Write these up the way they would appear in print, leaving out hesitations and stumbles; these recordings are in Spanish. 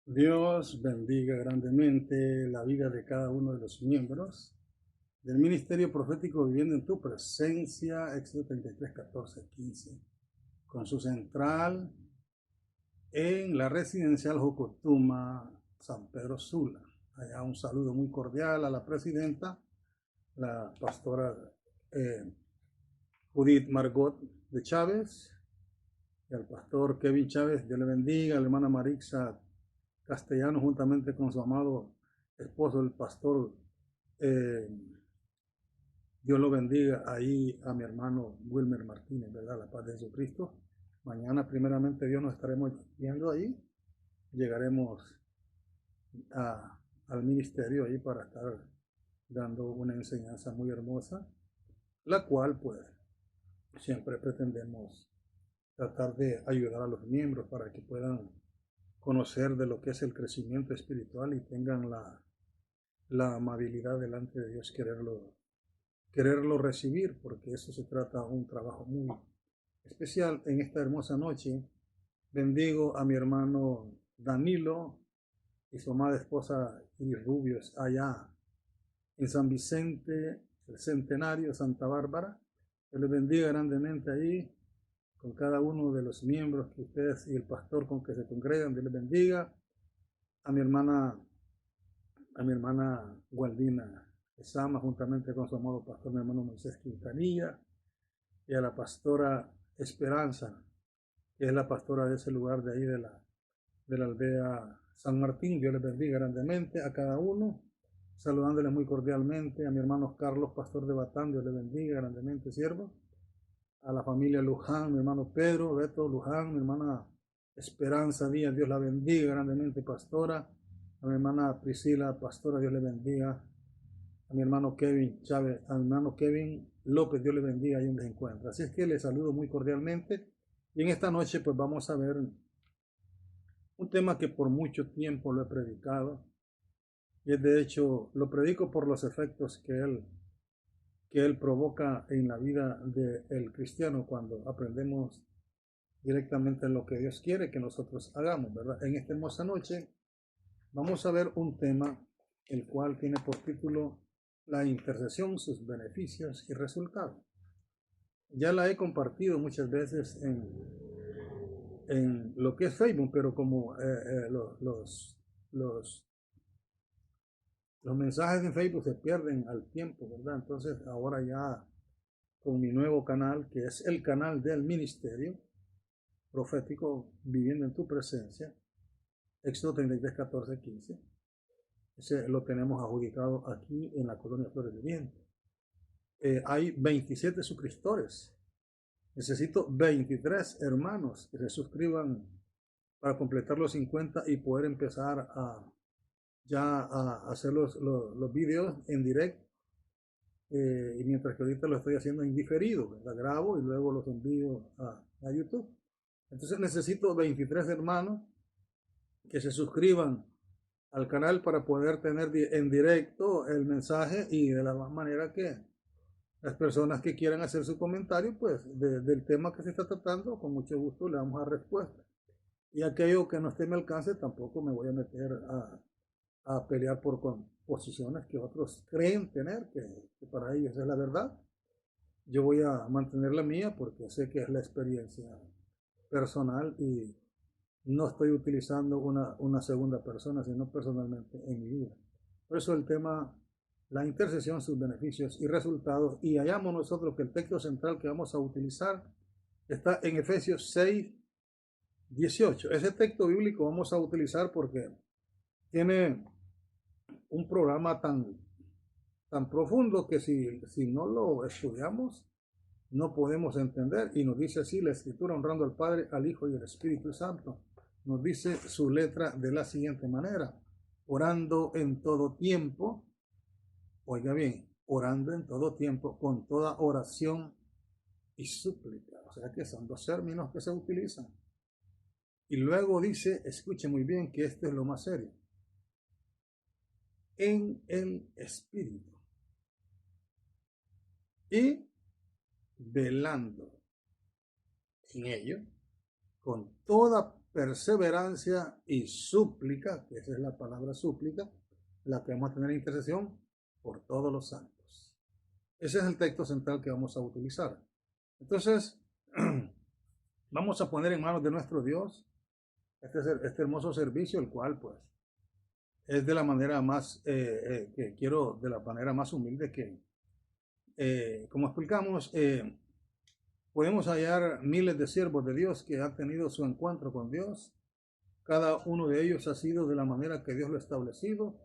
Dios bendiga grandemente la vida de cada uno de los miembros del Ministerio Profético Viviendo en tu Presencia, Éxodo 33, 14, 15, con su central en la residencial Jocotuma, San Pedro Sula. Allá un saludo muy cordial a la presidenta, la pastora eh, Judith Margot de Chávez, y al pastor Kevin Chávez. Dios le bendiga, a la hermana Marixa Castellano, juntamente con su amado esposo, el pastor. eh, Dios lo bendiga ahí a mi hermano Wilmer Martínez, ¿verdad? La paz de Jesucristo. Mañana, primeramente, Dios nos estaremos viendo ahí. Llegaremos al ministerio ahí para estar dando una enseñanza muy hermosa, la cual, pues, siempre pretendemos tratar de ayudar a los miembros para que puedan conocer de lo que es el crecimiento espiritual y tengan la amabilidad delante de Dios, quererlo recibir, porque eso se trata de un trabajo muy especial. En esta hermosa noche bendigo a mi hermano Danilo y su amada esposa Iris Rubios allá en San Vicente, el Centenario, Santa Bárbara. Que les bendiga grandemente ahí con cada uno de los miembros que ustedes y el pastor con que se congregan. Dios les bendiga. A mi hermana, a mi hermana Gualdina Esama, juntamente con su amado pastor, mi hermano Moisés Quintanilla, y a la pastora Esperanza, que es la pastora de ese lugar de ahí de la aldea San Martín. Dios les bendiga grandemente a cada uno, saludándoles muy cordialmente. A mi hermano Carlos, pastor de Batán, Dios les bendiga grandemente, siervo. A la familia Luján, mi hermano Pedro, Beto Luján, mi hermana Esperanza Díaz, Dios la bendiga grandemente, pastora. A mi hermana Priscila, pastora, Dios le bendiga. A mi hermano Kevin Chávez, a mi hermano Kevin López, Dios le bendiga ahí donde se encuentra. Así es que les saludo muy cordialmente. Y en esta noche pues vamos a ver un tema que por mucho tiempo lo he predicado. Y es, de hecho, lo predico por los efectos que él provoca en la vida del cristiano cuando aprendemos directamente lo que Dios quiere que nosotros hagamos, ¿verdad? En esta hermosa noche vamos a ver un tema el cual tiene por título la intercesión, sus beneficios y resultados. Ya la he compartido muchas veces en lo que es Facebook, pero como los, los mensajes en Facebook se pierden al tiempo, ¿verdad? Entonces ahora ya con mi nuevo canal, que es el canal del ministerio profético Viviendo en tu Presencia, Éxodo 33, 14, 15, ese lo tenemos adjudicado aquí en la colonia Flores de Viento. Hay 27 suscriptores. Necesito 23 hermanos que se suscriban para completar los 50 y poder empezar a hacer los videos en directo. Y mientras que ahorita lo estoy haciendo en diferido, ¿verdad? Grabo y luego los envío a YouTube. Entonces necesito 23 hermanos que se suscriban al canal para poder tener en directo el mensaje y de la manera que las personas que quieran hacer su comentario, pues del tema que se está tratando, con mucho gusto le damos a respuesta. Y aquello que no esté en mi alcance, tampoco me voy a meter a pelear por posiciones que otros creen tener, que para ellos es la verdad. Yo voy a mantener la mía porque sé que es la experiencia personal y no estoy utilizando una segunda persona, sino personalmente en mi vida. Por eso el tema, la intercesión, sus beneficios y resultados. Y hallamos nosotros que el texto central que vamos a utilizar está en Efesios 6, 18. Ese texto bíblico vamos a utilizar porque tiene un programa tan profundo que si no lo estudiamos, no podemos entender. Y nos dice así la Escritura, honrando al Padre, al Hijo y al Espíritu Santo. Nos dice su letra de la siguiente manera: orando en todo tiempo, oiga bien, orando en todo tiempo, con toda oración y súplica. O sea que son dos términos que se utilizan. Y luego dice, escuche muy bien que esto es lo más serio, en el Espíritu. Y velando en ello, con toda perseverancia y súplica, que esa es la palabra súplica, la que vamos a tener intercesión por todos los santos. Ese es el texto central que vamos a utilizar. Entonces, vamos a poner en manos de nuestro Dios este hermoso servicio, el cual pues es de la manera más, que quiero, de la manera más humilde que, como explicamos, podemos hallar miles de siervos de Dios que han tenido su encuentro con Dios. Cada uno de ellos ha sido de la manera que Dios lo ha establecido.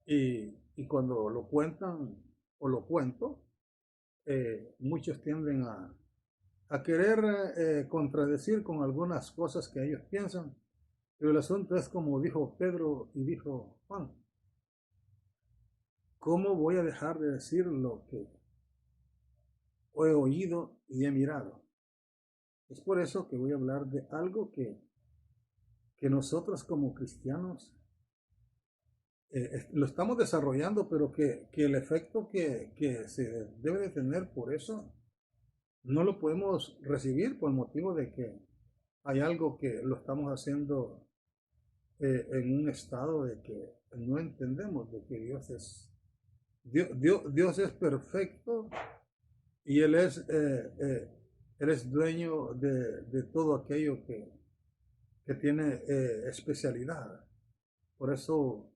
Y cuando lo cuentan o lo cuento, muchos tienden a querer contradecir con algunas cosas que ellos piensan. Pero el asunto es como dijo Pedro y dijo Juan. ¿Cómo voy a dejar de decir lo que he oído y he mirado? Es por eso que voy a hablar de algo que nosotros como cristianos lo estamos desarrollando, pero que el efecto que se debe de tener por eso no lo podemos recibir por motivo de que hay algo que lo estamos haciendo en un estado de que no entendemos de que Dios es perfecto y Él es dueño de todo aquello que tiene especialidad. Por eso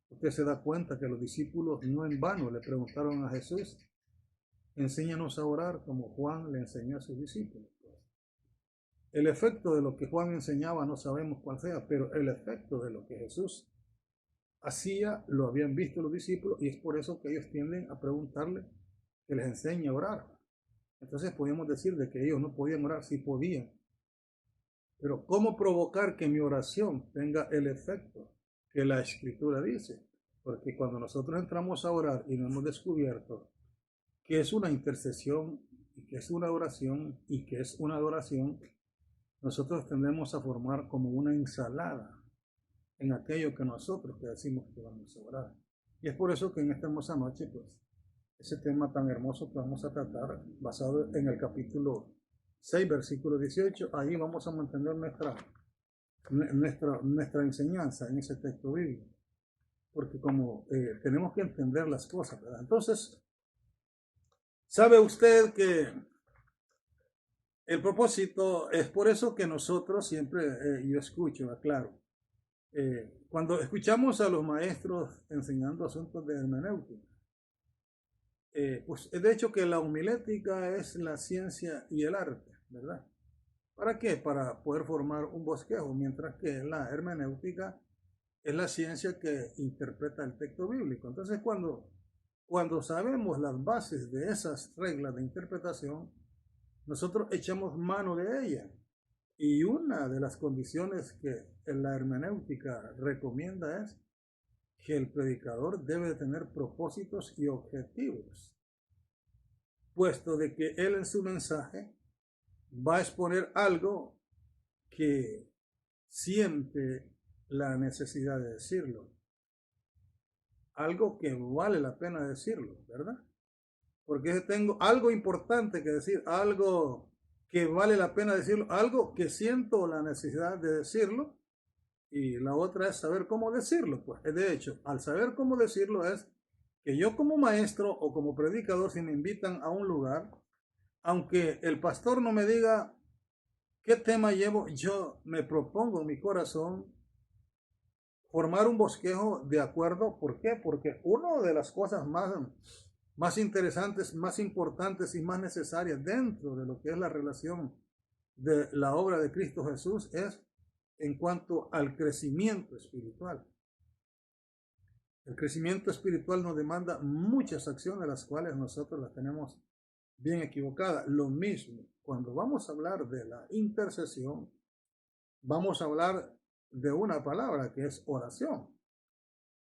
usted se da cuenta que los discípulos no en vano le preguntaron a Jesús, enséñanos a orar como Juan le enseñó a sus discípulos. El efecto de lo que Juan enseñaba no sabemos cuál sea, pero el efecto de lo que Jesús hacía lo habían visto los discípulos y es por eso que ellos tienden a preguntarle que les enseñe a orar. Entonces podemos decir de que ellos no podían orar, sí podían. Pero ¿cómo provocar que mi oración tenga el efecto que la Escritura dice? Porque cuando nosotros entramos a orar y nos hemos descubierto que es una intercesión, y que es una oración y que es una adoración, nosotros tendemos a formar como una ensalada en aquello que nosotros que decimos que vamos a orar. Y es por eso que en esta hermosa noche, pues, ese tema tan hermoso que vamos a tratar, basado en el capítulo 6, versículo 18, ahí vamos a mantener nuestra enseñanza en ese texto bíblico. Porque como tenemos que entender las cosas, ¿verdad? Entonces, ¿sabe usted que el propósito es por eso que nosotros siempre, yo escucho, claro, cuando escuchamos a los maestros enseñando asuntos de hermenéutica, pues de hecho que la homilética es la ciencia y el arte, ¿verdad? ¿Para qué? Para poder formar un bosquejo, mientras que la hermenéutica es la ciencia que interpreta el texto bíblico. Entonces, cuando sabemos las bases de esas reglas de interpretación, nosotros echamos mano de ellas. Y una de las condiciones que la hermenéutica recomienda es que el predicador debe tener propósitos y objetivos, puesto de que él en su mensaje va a exponer algo que siente la necesidad de decirlo, algo que vale la pena decirlo, ¿verdad? Porque tengo algo importante que decir, algo que vale la pena decirlo, algo que siento la necesidad de decirlo, y la otra es saber cómo decirlo. Pues de hecho, al saber cómo decirlo es que yo como maestro o como predicador, si me invitan a un lugar, aunque el pastor no me diga qué tema llevo, yo me propongo en mi corazón formar un bosquejo de acuerdo. ¿Por qué? Porque una de las cosas más interesantes, más importantes y más necesarias dentro de lo que es la relación de la obra de Cristo Jesús es en cuanto al crecimiento espiritual. El crecimiento espiritual nos demanda muchas acciones, las cuales nosotros las tenemos bien equivocadas. Lo mismo, cuando vamos a hablar de la intercesión, vamos a hablar de una palabra que es oración.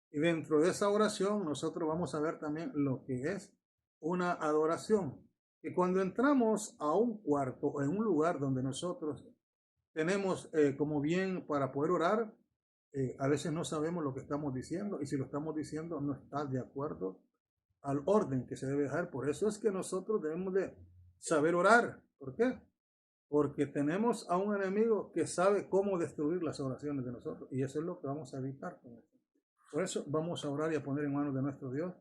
Y dentro de esa oración nosotros vamos a ver también lo que es una adoración. Que cuando entramos a un cuarto o en un lugar donde nosotros tenemos como bien para poder orar, a veces no sabemos lo que estamos diciendo y si lo estamos diciendo no está de acuerdo al orden que se debe dejar. Por eso es que nosotros debemos de saber orar. ¿Por qué? porque tenemos a un enemigo que sabe cómo destruir las oraciones de nosotros, y eso es lo que vamos a evitar con esto. Por eso vamos a orar y a poner en manos de nuestro Dios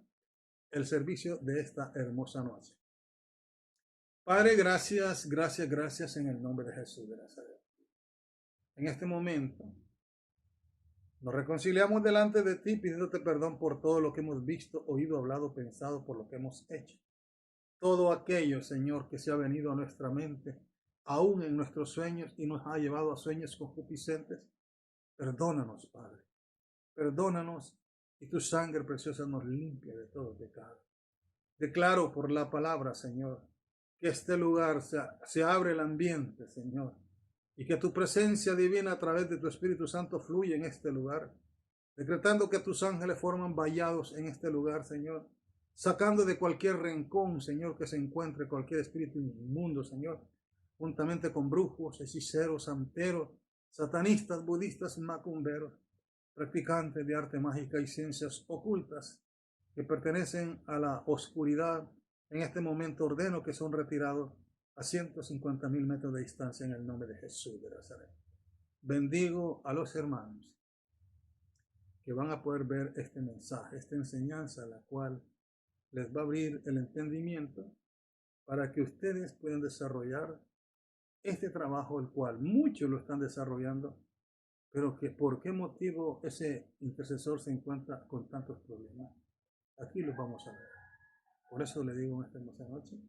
el servicio de esta hermosa noche. Padre, gracias, gracias, gracias en el nombre de Jesús de Nazaret. En este momento nos reconciliamos delante de ti pidiéndote perdón por todo lo que hemos visto, oído, hablado, pensado, por lo que hemos hecho. Todo aquello, Señor, que se ha venido a nuestra mente, aún en nuestros sueños, y nos ha llevado a sueños concupiscentes, perdónanos, Padre. Perdónanos, y tu sangre preciosa nos limpia de todo pecado. Declaro por la palabra, Señor, que este lugar se abre el ambiente, Señor, y que tu presencia divina a través de tu Espíritu Santo fluye en este lugar, decretando que tus ángeles forman vallados en este lugar, Señor, sacando de cualquier rincón, Señor, que se encuentre cualquier espíritu inmundo, Señor, juntamente con brujos, hechiceros, santeros, satanistas, budistas, macumberos, practicantes de arte mágica y ciencias ocultas que pertenecen a la oscuridad. En este momento ordeno que son retirados a 150,000 metros de distancia en el nombre de Jesús de Nazaret. Bendigo a los hermanos que van a poder ver este mensaje, esta enseñanza, la cual les va a abrir el entendimiento para que ustedes puedan desarrollar este trabajo, el cual muchos lo están desarrollando, pero que por qué motivo ese intercesor se encuentra con tantos problemas. Aquí los vamos a ver. Por eso le digo en esta hermosa noche,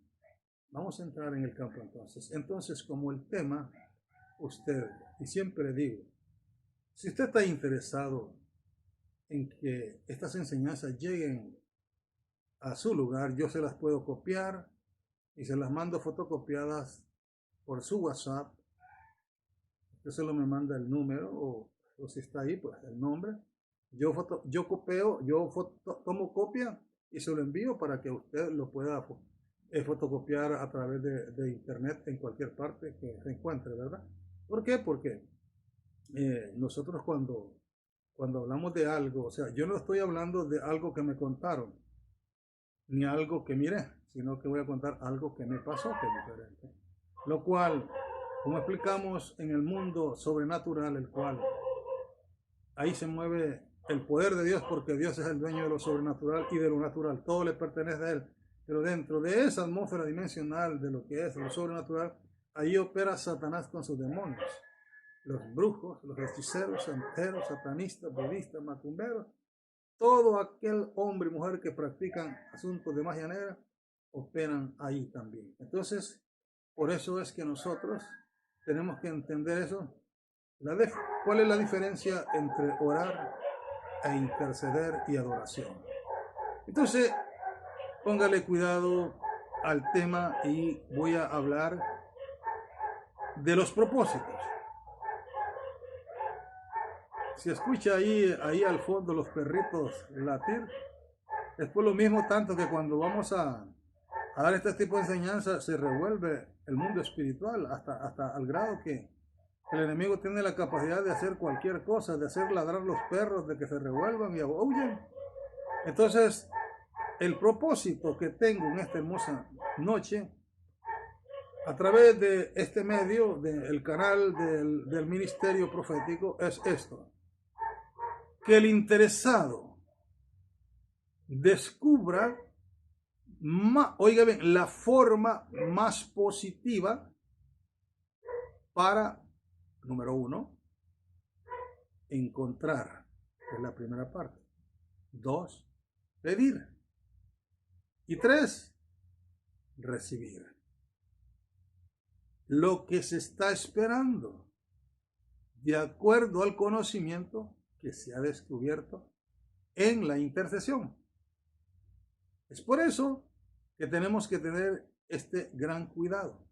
vamos a entrar en el campo entonces. Entonces, como el tema, usted, y siempre digo, si usted está interesado en que estas enseñanzas lleguen a su lugar, yo se las puedo copiar y se las mando fotocopiadas por su WhatsApp. Usted solo me manda el número o si está ahí, pues el nombre. Yo tomo copia y se lo envío para que usted lo pueda fotocopiar a través de internet en cualquier parte que se encuentre, ¿verdad? ¿Por qué? Porque nosotros cuando hablamos de algo, o sea, yo no estoy hablando de algo que me contaron, ni algo que miré, sino que voy a contar algo que me pasó, que es diferente. Lo cual, como explicamos en el mundo sobrenatural, el cual ahí se mueve el poder de Dios, porque Dios es el dueño de lo sobrenatural y de lo natural, todo le pertenece a Él. Pero dentro de esa atmósfera dimensional de lo que es lo sobrenatural, ahí opera Satanás con sus demonios. Los brujos, los hechiceros, santeros, satanistas, budistas, macumberos, todo aquel hombre y mujer que practican asuntos de magia negra, operan ahí también. Entonces, por eso es que nosotros tenemos que entender eso. ¿Cuál es la diferencia entre orar e interceder y adoración? Entonces, póngale cuidado al tema y voy a hablar de los propósitos. Si escucha ahí al fondo los perritos latir, es por lo mismo tanto que cuando vamos a dar este tipo de enseñanza se revuelve el mundo espiritual hasta al grado que el enemigo tiene la capacidad de hacer cualquier cosa, de hacer ladrar los perros, de que se revuelvan y huyen. Entonces, el propósito que tengo en esta hermosa noche, a través de este medio, del canal del ministerio profético, es esto: que el interesado descubra, oiga bien, la forma más positiva para, número 1, encontrar, es la primera parte. 2, pedir. Y 3, recibir. Lo que se está esperando, de acuerdo al conocimiento que se ha descubierto en la intercesión. Es por eso que tenemos que tener este gran cuidado,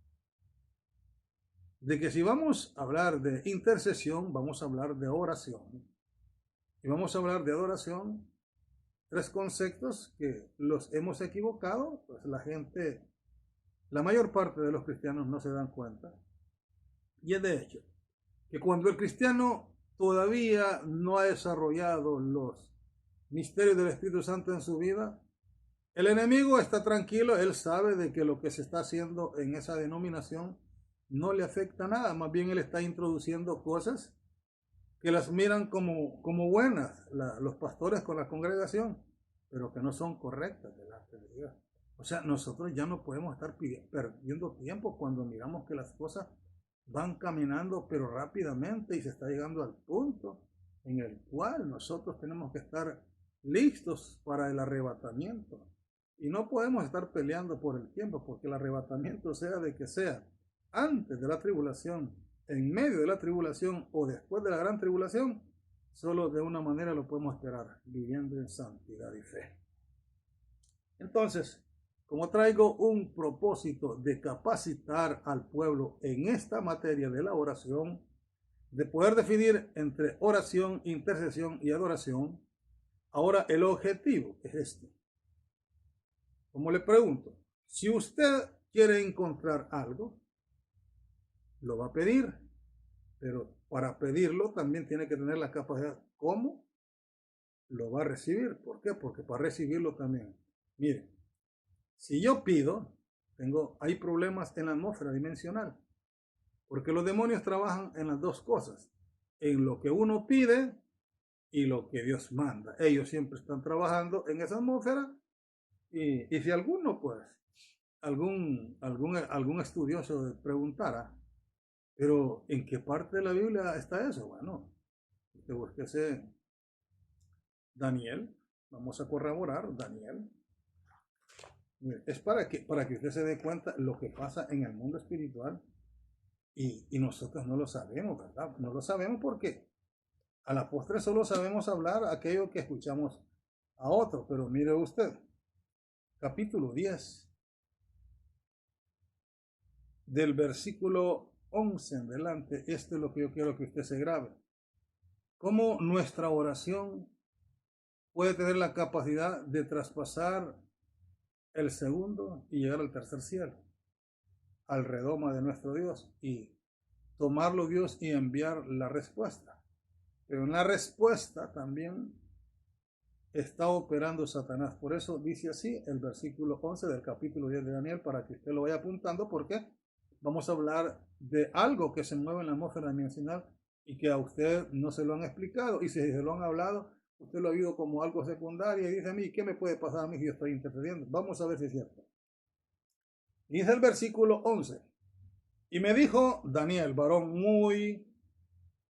de que si vamos a hablar de intercesión, vamos a hablar de oración. Y vamos a hablar de adoración, 3 conceptos que los hemos equivocado, pues la mayor parte de los cristianos no se dan cuenta. Y es de hecho que cuando el cristiano todavía no ha desarrollado los misterios del Espíritu Santo en su vida, el enemigo está tranquilo, él sabe de que lo que se está haciendo en esa denominación no le afecta nada, más bien él está introduciendo cosas que las miran como buenas los pastores con la congregación, pero que no son correctas delante de Dios. O sea, nosotros ya no podemos estar perdiendo tiempo cuando miramos que las cosas van caminando pero rápidamente y se está llegando al punto en el cual nosotros tenemos que estar listos para el arrebatamiento. Y no podemos estar peleando por el tiempo, porque el arrebatamiento, sea de que sea antes de la tribulación, en medio de la tribulación o después de la gran tribulación, solo de una manera lo podemos esperar, viviendo en santidad y fe. Entonces, como traigo un propósito de capacitar al pueblo en esta materia de la oración, de poder definir entre oración, intercesión y adoración, ahora el objetivo es este. Como le pregunto, si usted quiere encontrar algo, lo va a pedir, pero para pedirlo también tiene que tener la capacidad. ¿Cómo lo va a recibir? ¿Por qué? Porque para recibirlo también, mire, si yo pido, hay problemas en la atmósfera dimensional, porque los demonios trabajan en las dos cosas, en lo que uno pide y lo que Dios manda. Ellos siempre están trabajando en esa atmósfera y si alguno, pues, algún estudioso preguntara, pero ¿en qué parte de la Biblia está eso? Bueno, usted búsquese Daniel, vamos a corroborar Daniel. Es para que usted se dé cuenta lo que pasa en el mundo espiritual y nosotros no lo sabemos, ¿verdad? No lo sabemos porque a la postre solo sabemos hablar aquello que escuchamos a otro, pero mire usted, capítulo 10, del versículo 11 en adelante, esto es lo que yo quiero que usted se grabe. Cómo nuestra oración puede tener la capacidad de traspasar el segundo y llegar al tercer cielo, al redoma de nuestro Dios, y tomarlo Dios y enviar la respuesta. Pero en la respuesta también está operando Satanás. Por eso dice así el versículo 11 del capítulo 10 de Daniel, para que usted lo vaya apuntando, porque vamos a hablar de algo que se mueve en la atmósfera dimensional y que a usted no se lo han explicado, y si se lo han hablado, usted lo ha visto como algo secundario y dice a mí, ¿qué me puede pasar a mí si yo estoy intercediendo? Vamos a ver si es cierto. Dice el versículo 11, y me dijo Daniel, varón muy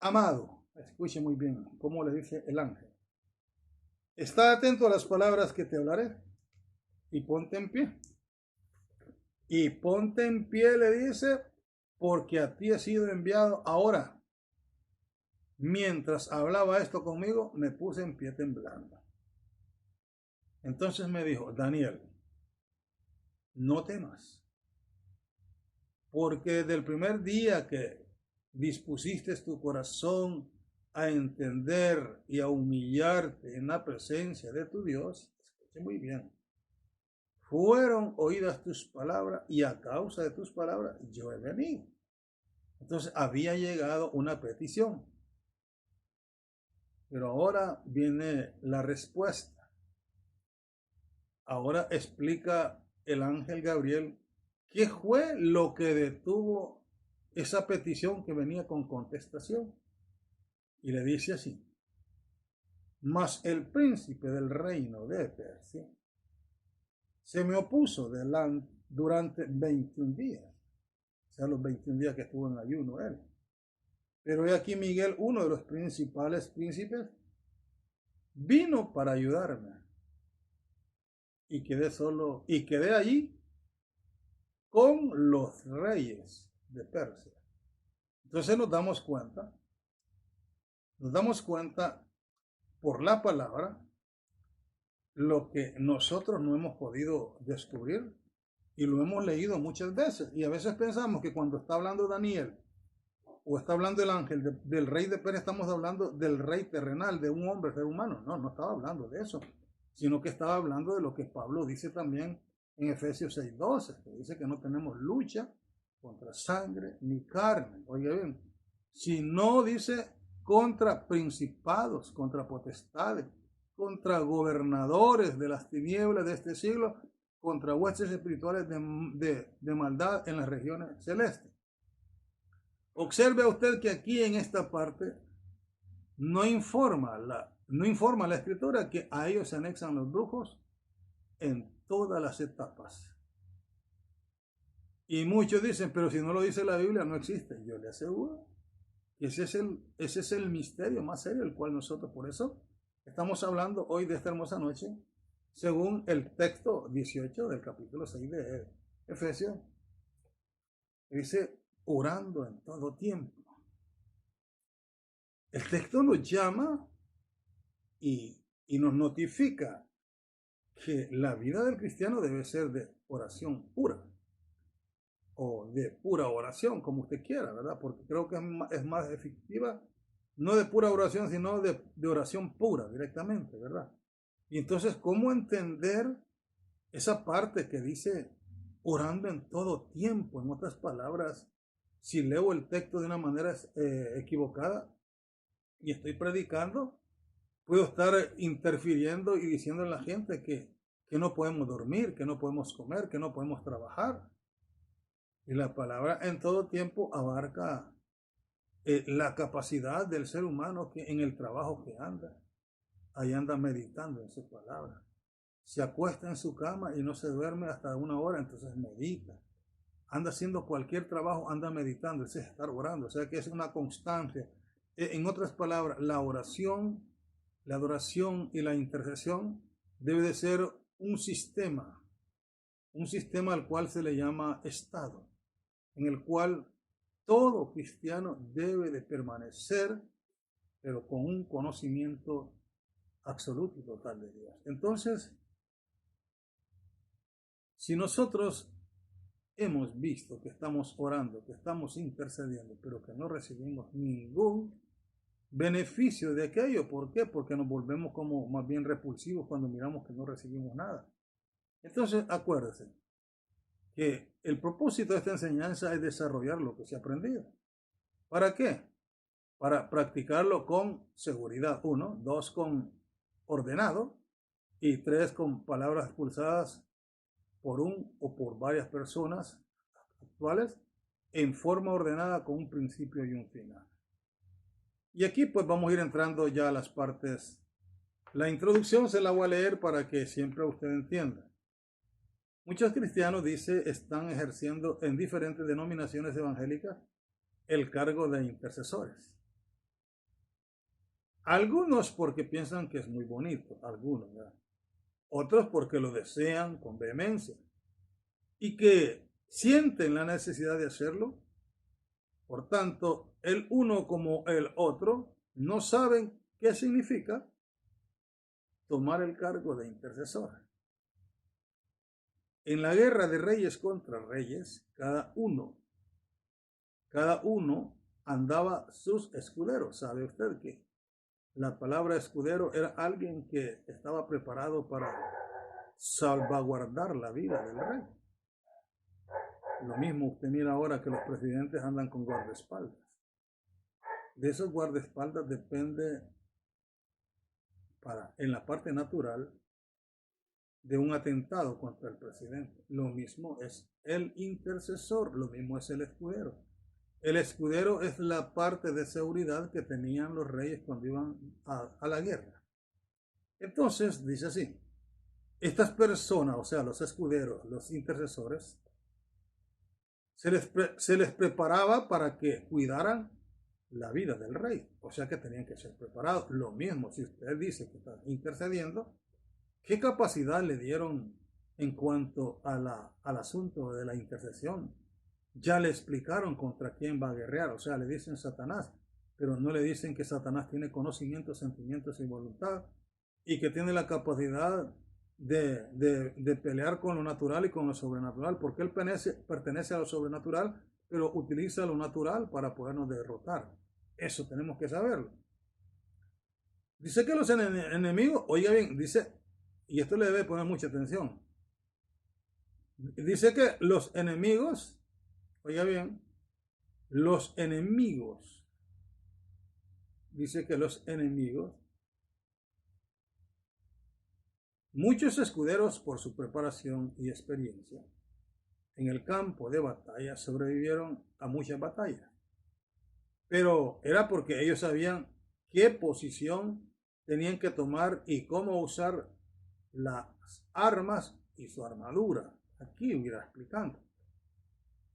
amado, escuche muy bien cómo le dice el ángel, está atento a las palabras que te hablaré y ponte en pie. Y ponte en pie, le dice, porque a ti he sido enviado ahora. Mientras hablaba esto conmigo, me puse en pie temblando. Entonces me dijo, Daniel, no temas, porque desde el primer día que dispusiste tu corazón a entender y a humillarte en la presencia de tu Dios, escuche muy bien, fueron oídas tus palabras y a causa de tus palabras yo he venido. Entonces había llegado una petición. Pero ahora viene la respuesta. Ahora explica el ángel Gabriel qué fue lo que detuvo esa petición que venía con contestación. Y le dice así, mas el príncipe del reino de Persia se me opuso durante 21 días. O sea, los 21 días que estuvo en ayuno él. Pero he aquí Miguel, uno de los principales príncipes, vino para ayudarme. Y quedé allí con los reyes de Persia. Entonces nos damos cuenta por la palabra lo que nosotros no hemos podido descubrir y lo hemos leído muchas veces. Y a veces pensamos que cuando está hablando Daniel o está hablando el ángel del rey de Persia, estamos hablando del rey terrenal, de un hombre, ser humano. No estaba hablando de eso, sino que estaba hablando de lo que Pablo dice también en Efesios 6:12, que dice que no tenemos lucha contra sangre ni carne. Oiga bien, sino dice contra principados, contra potestades, contra gobernadores de las tinieblas de este siglo, contra huestes espirituales de maldad en las regiones celestes. Observe a usted que aquí en esta parte no informa la escritura que a ellos se anexan los brujos en todas las etapas. Y muchos dicen, pero si no lo dice la Biblia, no existe. Yo le aseguro que ese es el misterio más serio, el cual nosotros, por eso, estamos hablando hoy de esta hermosa noche, según el texto 18 del capítulo 6 de Efesios. Dice, orando en todo tiempo. El texto nos llama y nos notifica que la vida del cristiano debe ser de oración pura o de pura oración, como usted quiera, ¿verdad? Porque creo que es más efectiva, no de pura oración, sino de oración pura directamente, ¿verdad? Y entonces, ¿cómo entender esa parte que dice orando en todo tiempo? En otras palabras, si leo el texto de una manera equivocada y estoy predicando, puedo estar interfiriendo y diciendo a la gente que no podemos dormir, que no podemos comer, que no podemos trabajar. Y la palabra en todo tiempo abarca la capacidad del ser humano que en el trabajo que anda, ahí anda meditando en su palabra. Se acuesta en su cama y no se duerme hasta 1 hora, entonces medita. Anda haciendo cualquier trabajo, anda meditando, es estar orando. O sea que es una constancia. En otras palabras, la oración, la adoración y la intercesión debe de ser un sistema al cual se le llama estado, en el cual todo cristiano debe de permanecer, pero con un conocimiento absoluto y total de Dios. Entonces, si nosotros hemos visto que estamos orando, que estamos intercediendo, pero que no recibimos ningún beneficio de aquello, ¿por qué? Porque nos volvemos como más bien repulsivos cuando miramos que no recibimos nada. Entonces, acuérdense que el propósito de esta enseñanza es desarrollar lo que se ha aprendido. ¿Para qué? Para practicarlo con seguridad, 1, 2 con ordenado y 3 con palabras expulsadas por un o por varias personas actuales en forma ordenada con un principio y un final. Y aquí pues vamos a ir entrando ya a las partes. La introducción se la voy a leer para que siempre usted entienda. Muchos cristianos, dice, están ejerciendo en diferentes denominaciones evangélicas el cargo de intercesores. Algunos porque piensan que es muy bonito, algunos, ¿verdad? Otros porque lo desean con vehemencia y que sienten la necesidad de hacerlo. Por tanto, el uno como el otro no saben qué significa tomar el cargo de intercesor. En la guerra de reyes contra reyes, cada uno andaba sus escuderos. ¿Sabe usted que la palabra escudero era alguien que estaba preparado para salvaguardar la vida del rey? Lo mismo usted mira ahora que los presidentes andan con guardaespaldas. De esos guardaespaldas depende en la parte natural de un atentado contra el presidente. Lo mismo es el intercesor, lo mismo es el escudero. El escudero es la parte de seguridad que tenían los reyes cuando iban a la guerra. Entonces, dice así, estas personas, o sea, los escuderos, los intercesores, se les preparaba para que cuidaran la vida del rey. O sea que tenían que ser preparados. Lo mismo, si usted dice que está intercediendo, ¿qué capacidad le dieron en cuanto al asunto de la intercesión? Ya le explicaron contra quién va a guerrear. O sea, le dicen Satanás, pero no le dicen que Satanás tiene conocimientos, sentimientos y voluntad y que tiene la capacidad de pelear con lo natural y con lo sobrenatural, porque él pertenece a lo sobrenatural, pero utiliza lo natural para podernos derrotar. Eso tenemos que saberlo. Dice que los enemigos, oiga bien, dice, y esto le debe poner mucha atención, dice que los enemigos, oiga bien, dice que los enemigos, muchos escuderos por su preparación y experiencia en el campo de batalla sobrevivieron a muchas batallas. pero era porque ellos sabían qué posición tenían que tomar y cómo usar las armas y su armadura. Aquí irá explicando.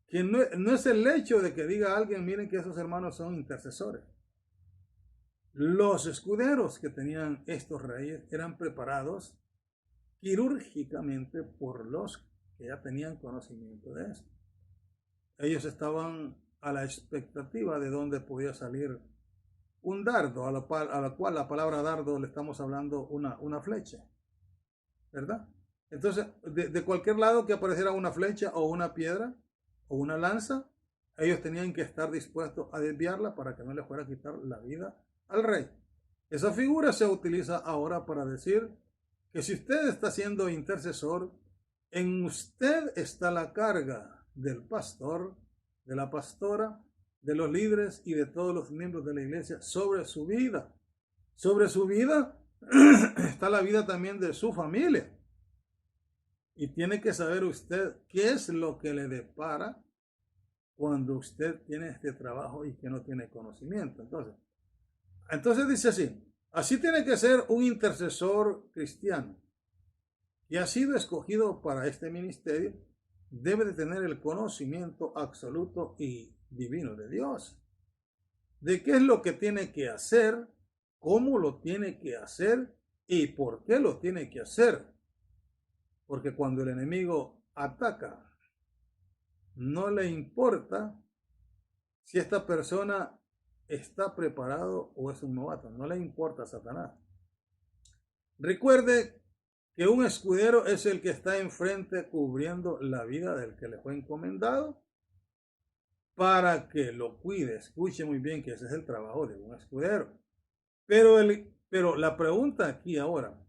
Que no es el hecho de que diga alguien, miren que esos hermanos son intercesores. Los escuderos que tenían estos reyes eran preparados quirúrgicamente por los que ya tenían conocimiento de esto. Ellos estaban a la expectativa de dónde podía salir un dardo, a la cual la palabra dardo le estamos hablando una flecha, ¿verdad? Entonces, de cualquier lado que apareciera una flecha o una piedra o una lanza, ellos tenían que estar dispuestos a desviarla para que no les fuera a quitar la vida al rey. Esa figura se utiliza ahora para decir que si usted está siendo intercesor, en usted está la carga del pastor, de la pastora, de los líderes y de todos los miembros de la iglesia sobre su vida. Sobre su vida está la vida también de su familia. Y tiene que saber usted qué es lo que le depara cuando usted tiene este trabajo y que no tiene conocimiento. Entonces dice así tiene que ser un intercesor cristiano y ha sido escogido para este ministerio, debe de tener el conocimiento absoluto y divino de Dios, de qué es lo que tiene que hacer, cómo lo tiene que hacer y por qué lo tiene que hacer. Porque cuando el enemigo ataca, no le importa si esta persona está preparado o es un novato, no le importa a Satanás. Recuerde que un escudero es el que está enfrente cubriendo la vida del que le fue encomendado para que lo cuide. Escuche muy bien que ese es el trabajo de un escudero. Pero la pregunta aquí ahora,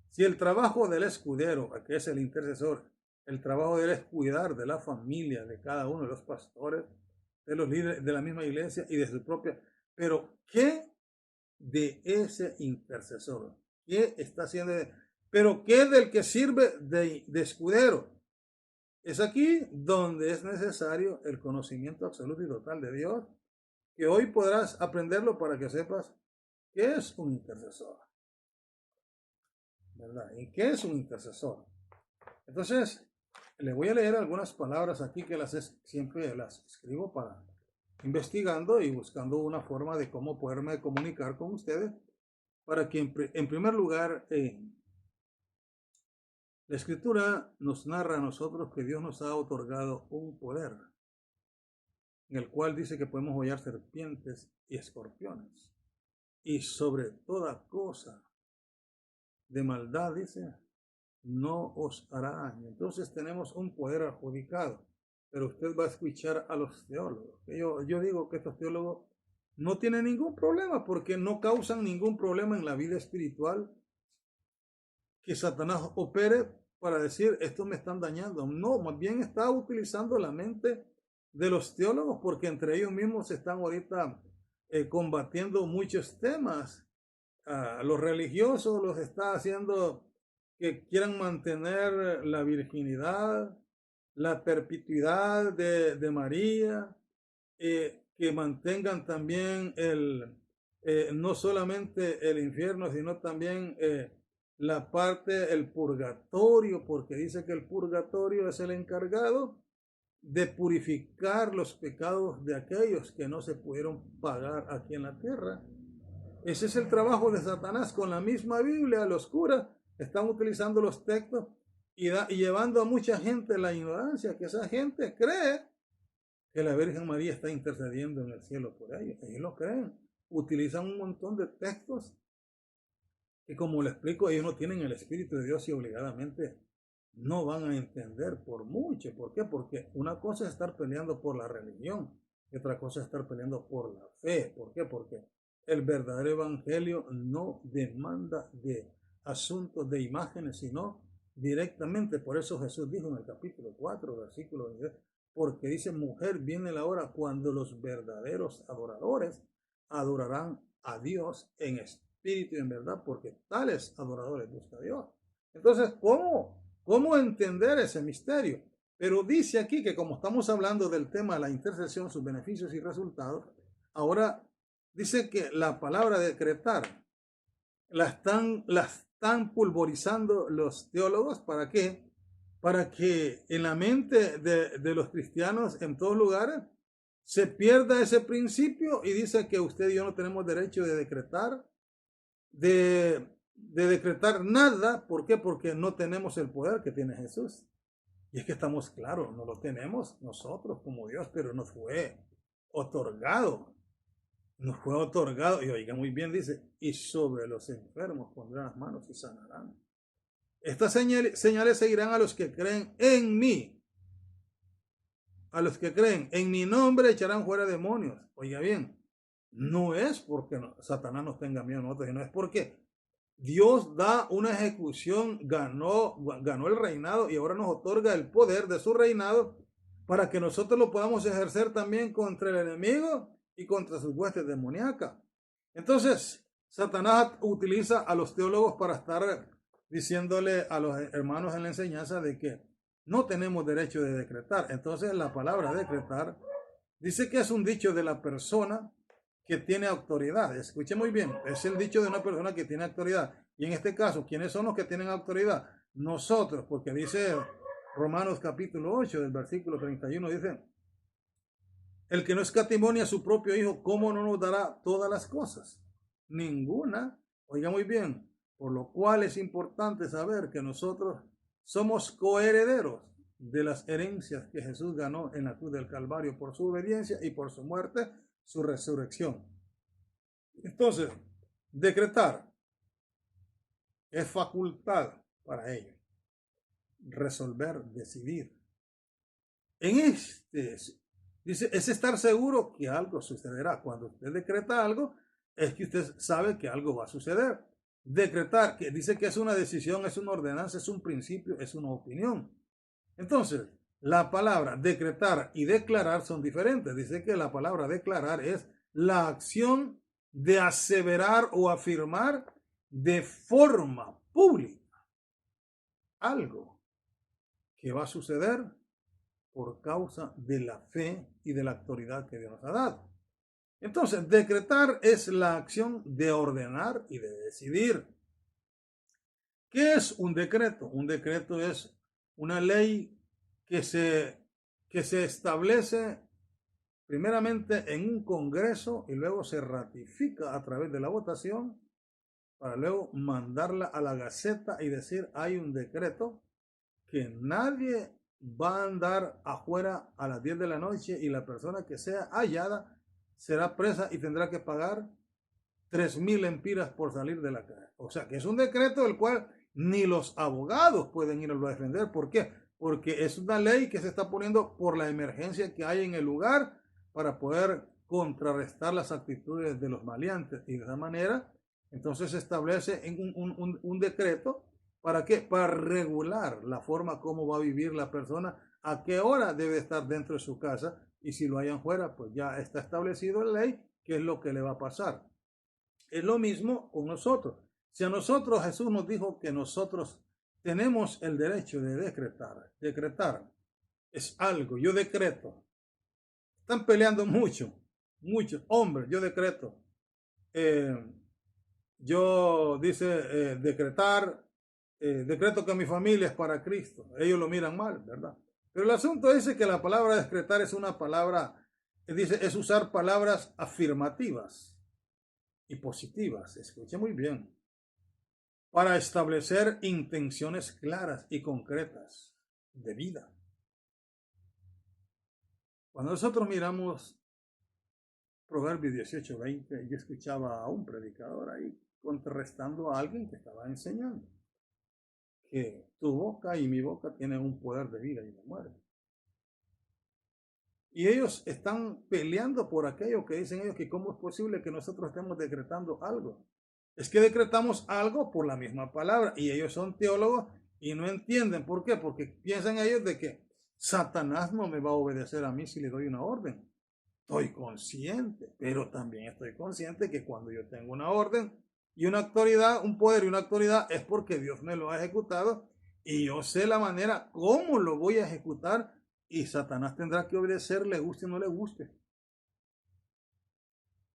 si el trabajo del escudero, que es el intercesor, el trabajo de él es cuidar de la familia de cada uno de los pastores, de los líderes de la misma iglesia y de su propia, pero ¿qué de ese intercesor? ¿Qué está haciendo? Pero ¿qué del que sirve de escudero? Es aquí donde es necesario el conocimiento absoluto y total de Dios, que hoy podrás aprenderlo para que sepas qué es un intercesor, ¿verdad? ¿Y qué es un intercesor? Entonces, les voy a leer algunas palabras aquí que siempre las escribo para investigando y buscando una forma de cómo poderme comunicar con ustedes, para que en primer lugar la escritura nos narra a nosotros que Dios nos ha otorgado un poder en el cual dice que podemos hollar serpientes y escorpiones y sobre toda cosa de maldad, dice, no os hará daño. Entonces tenemos un poder adjudicado, pero usted va a escuchar a los teólogos. Yo digo que estos teólogos no tienen ningún problema porque no causan ningún problema en la vida espiritual que Satanás opere para decir, esto me están dañando. No, más bien está utilizando la mente de los teólogos porque entre ellos mismos están ahorita combatiendo muchos temas. Los religiosos los está haciendo que quieran mantener la virginidad, la perpetuidad de María, que mantengan también no solamente el infierno, sino también la parte, el purgatorio, porque dice que el purgatorio es el encargado de purificar los pecados de aquellos que no se pudieron pagar aquí en la tierra. Ese es el trabajo de Satanás con la misma Biblia. Los curas están utilizando los textos y llevando a mucha gente a la ignorancia, que esa gente cree que la Virgen María está intercediendo en el cielo por ellos. Ellos lo creen. Utilizan un montón de textos y, como le explico, ellos no tienen el Espíritu de Dios y obligadamente no van a entender por mucho. ¿Por qué? Porque una cosa es estar peleando por la religión y otra cosa es estar peleando por la fe. ¿Por qué? Porque el verdadero evangelio no demanda de asuntos de imágenes, sino directamente. Por eso Jesús dijo en el capítulo 4, versículo 10, porque dice, mujer, viene la hora cuando los verdaderos adoradores adorarán a Dios en espíritu y en verdad, porque tales adoradores busca a Dios. Entonces, ¿cómo entender ese misterio? Pero dice aquí que como estamos hablando del tema de la intercesión, sus beneficios y resultados, ahora dice que la palabra decretar la están pulverizando los teólogos. ¿Para qué? Para que en la mente de los cristianos en todos lugares se pierda ese principio y dice que usted y yo no tenemos derecho de decretar, de decretar nada. ¿Por qué? Porque no tenemos el poder que tiene Jesús. Y es que estamos claros, no lo tenemos nosotros como Dios, pero nos fue otorgado. Nos fue otorgado, y oiga muy bien, dice, y sobre los enfermos pondrán las manos y sanarán. Estas señales seguirán a los que creen en mí. A los que creen en mi nombre echarán fuera demonios. Oiga bien, no es porque Satanás nos tenga miedo a nosotros, sino es porque Dios da una ejecución, ganó el reinado y ahora nos otorga el poder de su reinado para que nosotros lo podamos ejercer también contra el enemigo y contra sus huestes demoníacas. Entonces, Satanás utiliza a los teólogos para estar diciéndole a los hermanos en la enseñanza de que no tenemos derecho de decretar. Entonces, la palabra decretar dice que es un dicho de la persona que tiene autoridad. Escuche muy bien, es el dicho de una persona que tiene autoridad. Y en este caso, ¿quiénes son los que tienen autoridad? Nosotros, porque dice Romanos capítulo 8, del versículo 31, dice, el que no escatimonia a su propio Hijo, ¿cómo no nos dará todas las cosas? Ninguna. Oiga muy bien, por lo cual es importante saber que nosotros somos coherederos de las herencias que Jesús ganó en la cruz del Calvario por su obediencia y por su muerte, su resurrección. Entonces, decretar es facultad para ellos. Resolver, decidir. En dice, es estar seguro que algo sucederá. Cuando usted decreta algo, es que usted sabe que algo va a suceder. Decretar, que dice que es una decisión, es una ordenanza, es un principio, es una opinión. Entonces, la palabra decretar y declarar son diferentes. Dice que la palabra declarar es la acción de aseverar o afirmar de forma pública algo que va a suceder por causa de la fe y de la autoridad que Dios nos ha dado. Entonces, decretar es la acción de ordenar y de decidir. ¿Qué es un decreto? Un decreto es una ley que se establece primeramente en un congreso y luego se ratifica a través de la votación para luego mandarla a la Gaceta y decir hay un decreto que nadie va a andar afuera a las 10 de la noche y la persona que sea hallada será presa y tendrá que pagar 3,000 lempiras por salir de la calle. O sea que es un decreto del cual ni los abogados pueden ir a defender. ¿Por qué? Porque es una ley que se está poniendo por la emergencia que hay en el lugar para poder contrarrestar las actitudes de los maleantes. Y de esa manera, entonces se establece un decreto. ¿Para qué? Para regular la forma como va a vivir la persona, a qué hora debe estar dentro de su casa y si lo hayan fuera, pues ya está establecido en la ley qué es lo que le va a pasar. Es lo mismo con nosotros. Si a nosotros Jesús nos dijo que nosotros tenemos el derecho de decretar. Decretar es algo, yo decreto. Están peleando muchos hombres, yo decreto. Decretar, decreto que mi familia es para Cristo. Ellos lo miran mal, ¿verdad? Pero el asunto es que la palabra decretar es una palabra, es usar palabras afirmativas y positivas, escuche muy bien, para establecer intenciones claras y concretas de vida. Cuando nosotros miramos Proverbios 18:20, yo escuchaba a un predicador ahí contrarrestando a alguien que estaba enseñando que tu boca y mi boca tienen un poder de vida y de muerte. Y ellos están peleando por aquello que dicen ellos, que cómo es posible que nosotros estemos decretando algo. Es que decretamos algo por la misma palabra y ellos son teólogos y no entienden. ¿Por qué? Porque piensan ellos de que Satanás no me va a obedecer a mí si le doy una orden. Estoy consciente, pero también estoy consciente que cuando yo tengo una orden y una autoridad, un poder y una autoridad, es porque Dios me lo ha ejecutado y yo sé la manera cómo lo voy a ejecutar y Satanás tendrá que obedecer, le guste o no le guste.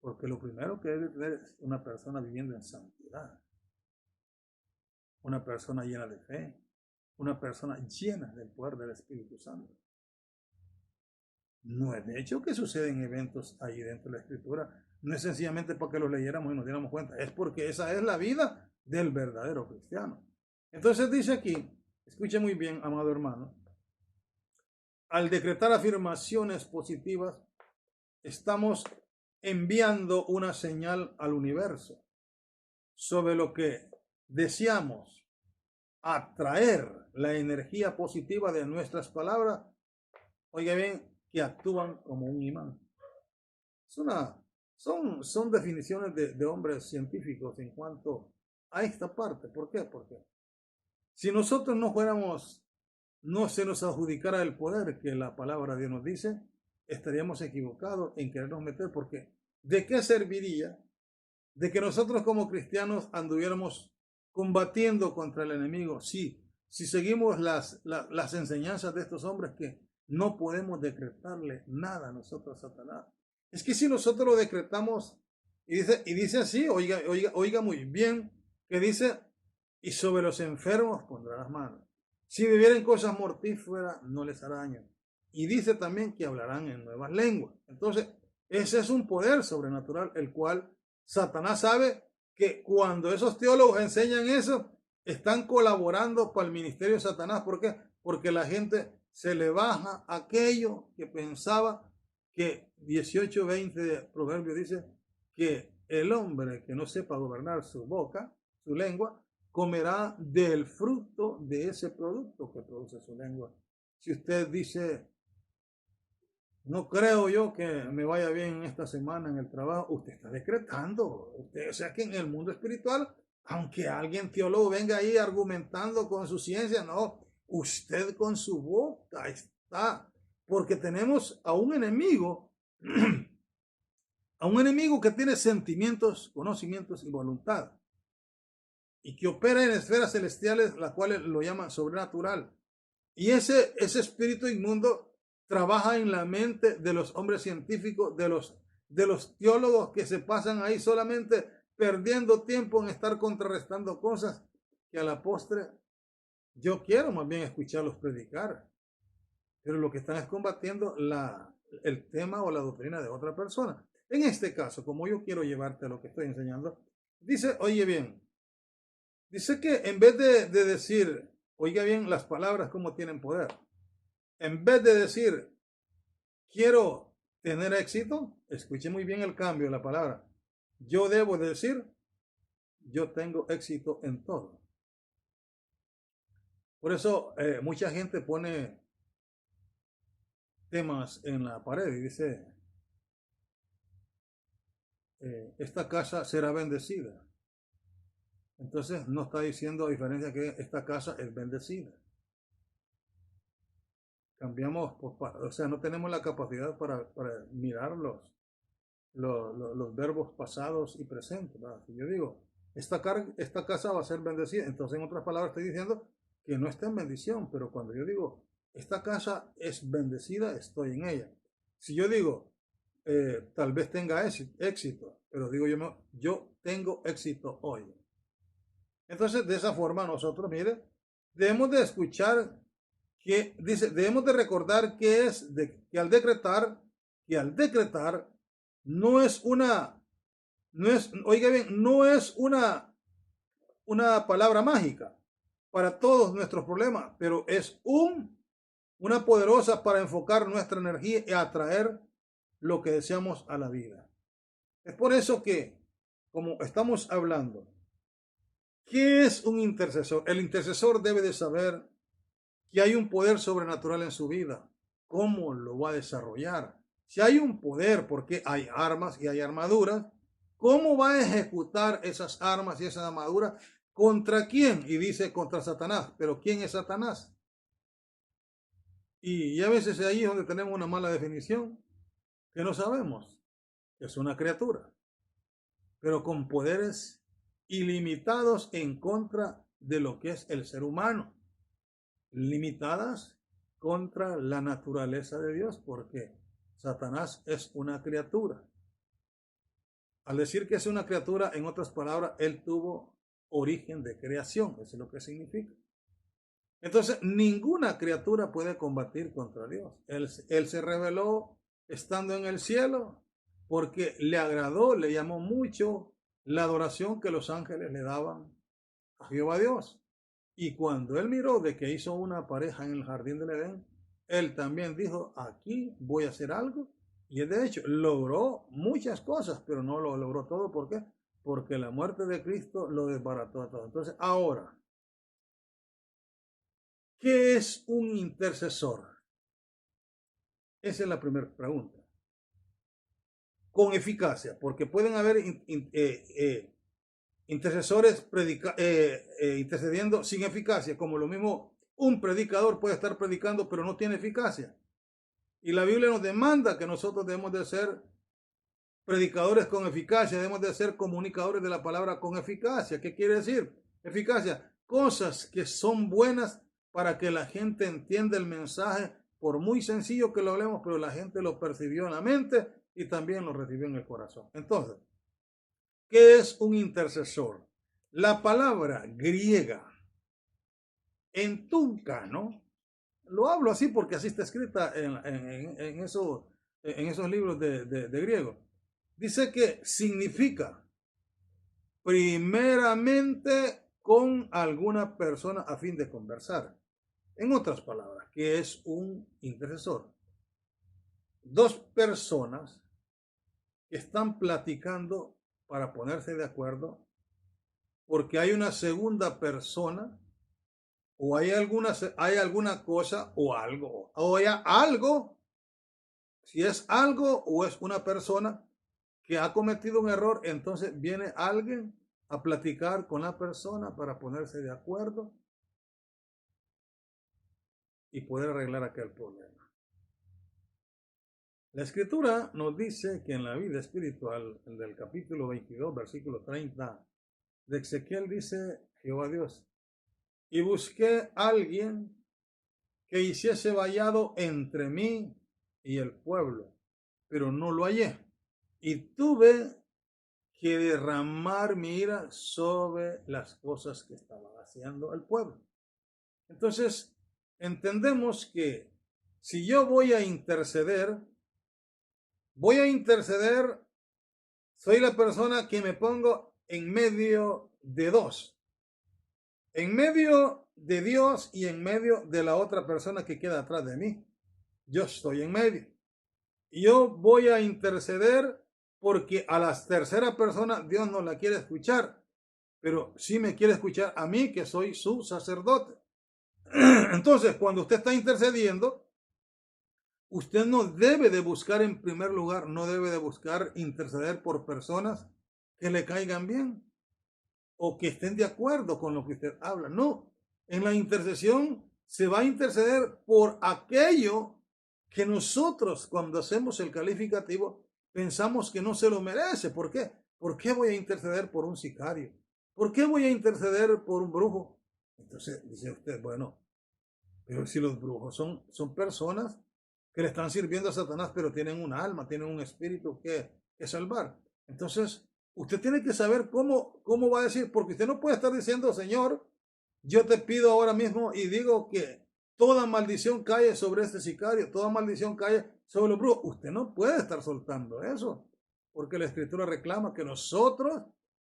Porque lo primero que debe tener es una persona viviendo en santidad, una persona llena de fe, una persona llena del poder del Espíritu Santo. No es de hecho que suceden eventos ahí dentro de la Escritura. No es sencillamente para que los leyéramos y nos diéramos cuenta. Es porque esa es la vida del verdadero cristiano. Entonces dice aquí, escuche muy bien, amado hermano, al decretar afirmaciones positivas, estamos enviando una señal al universo sobre lo que deseamos atraer la energía positiva de nuestras palabras. Oiga bien, que actúan como un imán. Son definiciones de hombres científicos en cuanto a esta parte. ¿Por qué? Porque si nosotros no se nos adjudicara el poder que la palabra de Dios nos dice, estaríamos equivocados en querernos meter, porque ¿de qué serviría de que nosotros como cristianos anduviéramos combatiendo contra el enemigo si seguimos las enseñanzas de estos hombres que no podemos decretarle nada a nosotros a Satanás? Es que si nosotros lo decretamos, y dice así, oiga muy bien, que dice, y sobre los enfermos pondrá las manos. Si bebieren cosas mortíferas, no les hará daño. Y dice también que hablarán en nuevas lenguas. Entonces, ese es un poder sobrenatural, el cual Satanás sabe que cuando esos teólogos enseñan eso, están colaborando para el ministerio de Satanás. ¿Por qué? Porque la gente se le baja aquello que pensaba que 18:20 de Proverbio dice que el hombre que no sepa gobernar su boca, su lengua, comerá del fruto de ese producto que produce su lengua. Si usted dice, no creo yo que me vaya bien esta semana en el trabajo, usted está decretando. O sea que en el mundo espiritual, aunque alguien teólogo venga ahí argumentando con su ciencia, no, usted con su boca está. Porque tenemos a un enemigo, que tiene sentimientos, conocimientos y voluntad, y que opera en esferas celestiales, las cuales lo llaman sobrenatural. Y ese espíritu inmundo trabaja en la mente de los hombres científicos, de los teólogos que se pasan ahí solamente perdiendo tiempo en estar contrarrestando cosas que a la postre yo quiero más bien escucharlos predicar. Pero lo que están es combatiendo el tema o la doctrina de otra persona. En este caso, como yo quiero llevarte a lo que estoy enseñando, dice, oye bien, dice que en vez de decir, oiga bien las palabras cómo tienen poder, en vez de decir, quiero tener éxito, escuche muy bien el cambio de la palabra, yo debo decir, yo tengo éxito en todo. Por eso mucha gente pone temas en la pared y dice, esta casa será bendecida. Entonces no está diciendo a diferencia que esta casa es bendecida. Cambiamos, o sea, no tenemos la capacidad para mirar los verbos pasados y presentes. Si yo digo, esta casa va a ser bendecida, entonces en otras palabras estoy diciendo que no está en bendición, pero cuando yo digo, esta casa es bendecida, estoy en ella. Si yo digo, tal vez tenga éxito, pero digo yo tengo éxito hoy. Entonces, de esa forma nosotros, mire, debemos de escuchar que dice, debemos de recordar que que al decretar no es oiga bien, no es una palabra mágica para todos nuestros problemas, pero es una poderosa para enfocar nuestra energía y atraer lo que deseamos a la vida. Es por eso que, como estamos hablando, ¿qué es un intercesor? El intercesor debe de saber que hay un poder sobrenatural en su vida. ¿Cómo lo va a desarrollar? Si hay un poder, porque hay armas y hay armaduras, ¿cómo va a ejecutar esas armas y esas armaduras? ¿Contra quién? Y dice contra Satanás. ¿Pero quién es Satanás? Y a veces ahí es donde tenemos una mala definición, que no sabemos. Es una criatura, pero con poderes ilimitados en contra de lo que es el ser humano. Limitadas contra la naturaleza de Dios, porque Satanás es una criatura. Al decir que es una criatura, en otras palabras, él tuvo origen de creación. Eso es lo que significa. Entonces, ninguna criatura puede combatir contra Dios. Él se reveló estando en el cielo porque le agradó, le llamó mucho la adoración que los ángeles le daban a Jehová Dios. Y cuando él miró de que hizo una pareja en el jardín del Edén, él también dijo, aquí voy a hacer algo. Y de hecho logró muchas cosas, pero no lo logró todo. ¿Por qué? Porque la muerte de Cristo lo desbarató a todo. Entonces, ahora, ¿qué es un intercesor? Esa es la primera pregunta. Con eficacia, porque pueden haber intercesores intercediendo sin eficacia, como lo mismo un predicador puede estar predicando pero no tiene eficacia. Y la Biblia nos demanda que nosotros debemos de ser predicadores con eficacia, debemos de ser comunicadores de la palabra con eficacia. ¿Qué quiere decir? Eficacia, cosas que son buenas para que la gente entienda el mensaje, por muy sencillo que lo hablemos, pero la gente lo percibió en la mente y también lo recibió en el corazón. Entonces, ¿qué es un intercesor? La palabra griega entuncano, lo hablo así porque así está escrita en esos libros de griego, dice que significa primeramente con alguna persona a fin de conversar. En otras palabras, ¿qué es un intercesor? Dos personas que están platicando para ponerse de acuerdo porque hay una segunda persona o hay alguna cosa o algo, o hay algo, si es algo o es una persona que ha cometido un error, entonces viene alguien a platicar con la persona para ponerse de acuerdo y poder arreglar aquel problema. La escritura nos dice que en la vida espiritual, del capítulo 22, versículo 30 de Ezequiel, dice Jehová Dios, y busqué a alguien que hiciese vallado entre mí y el pueblo, pero no lo hallé. Y tuve que derramar mi ira sobre las cosas que estaba haciendo el pueblo. Entonces, entendemos que si yo voy a interceder, soy la persona que me pongo en medio de dos. En medio de Dios y en medio de la otra persona que queda atrás de mí. Yo estoy en medio. Y yo voy a interceder porque a la tercera persona Dios no la quiere escuchar, pero sí me quiere escuchar a mí, que soy su sacerdote. Entonces, cuando usted está intercediendo, usted no debe de buscar en primer lugar, no debe de buscar interceder por personas que le caigan bien o que estén de acuerdo con lo que usted habla. No, en la intercesión se va a interceder por aquello que nosotros, cuando hacemos el calificativo, pensamos que no se lo merece. ¿Por qué? ¿Por qué voy a interceder por un sicario? ¿Por qué voy a interceder por un brujo? Entonces dice usted, bueno, pero si los brujos son personas que le están sirviendo a Satanás, pero tienen un alma, tienen un espíritu que salvar. Entonces, usted tiene que saber cómo va a decir, porque usted no puede estar diciendo, Señor, yo te pido ahora mismo y digo que toda maldición cae sobre este sicario, toda maldición cae sobre los brujos. Usted no puede estar soltando eso, porque la Escritura reclama que nosotros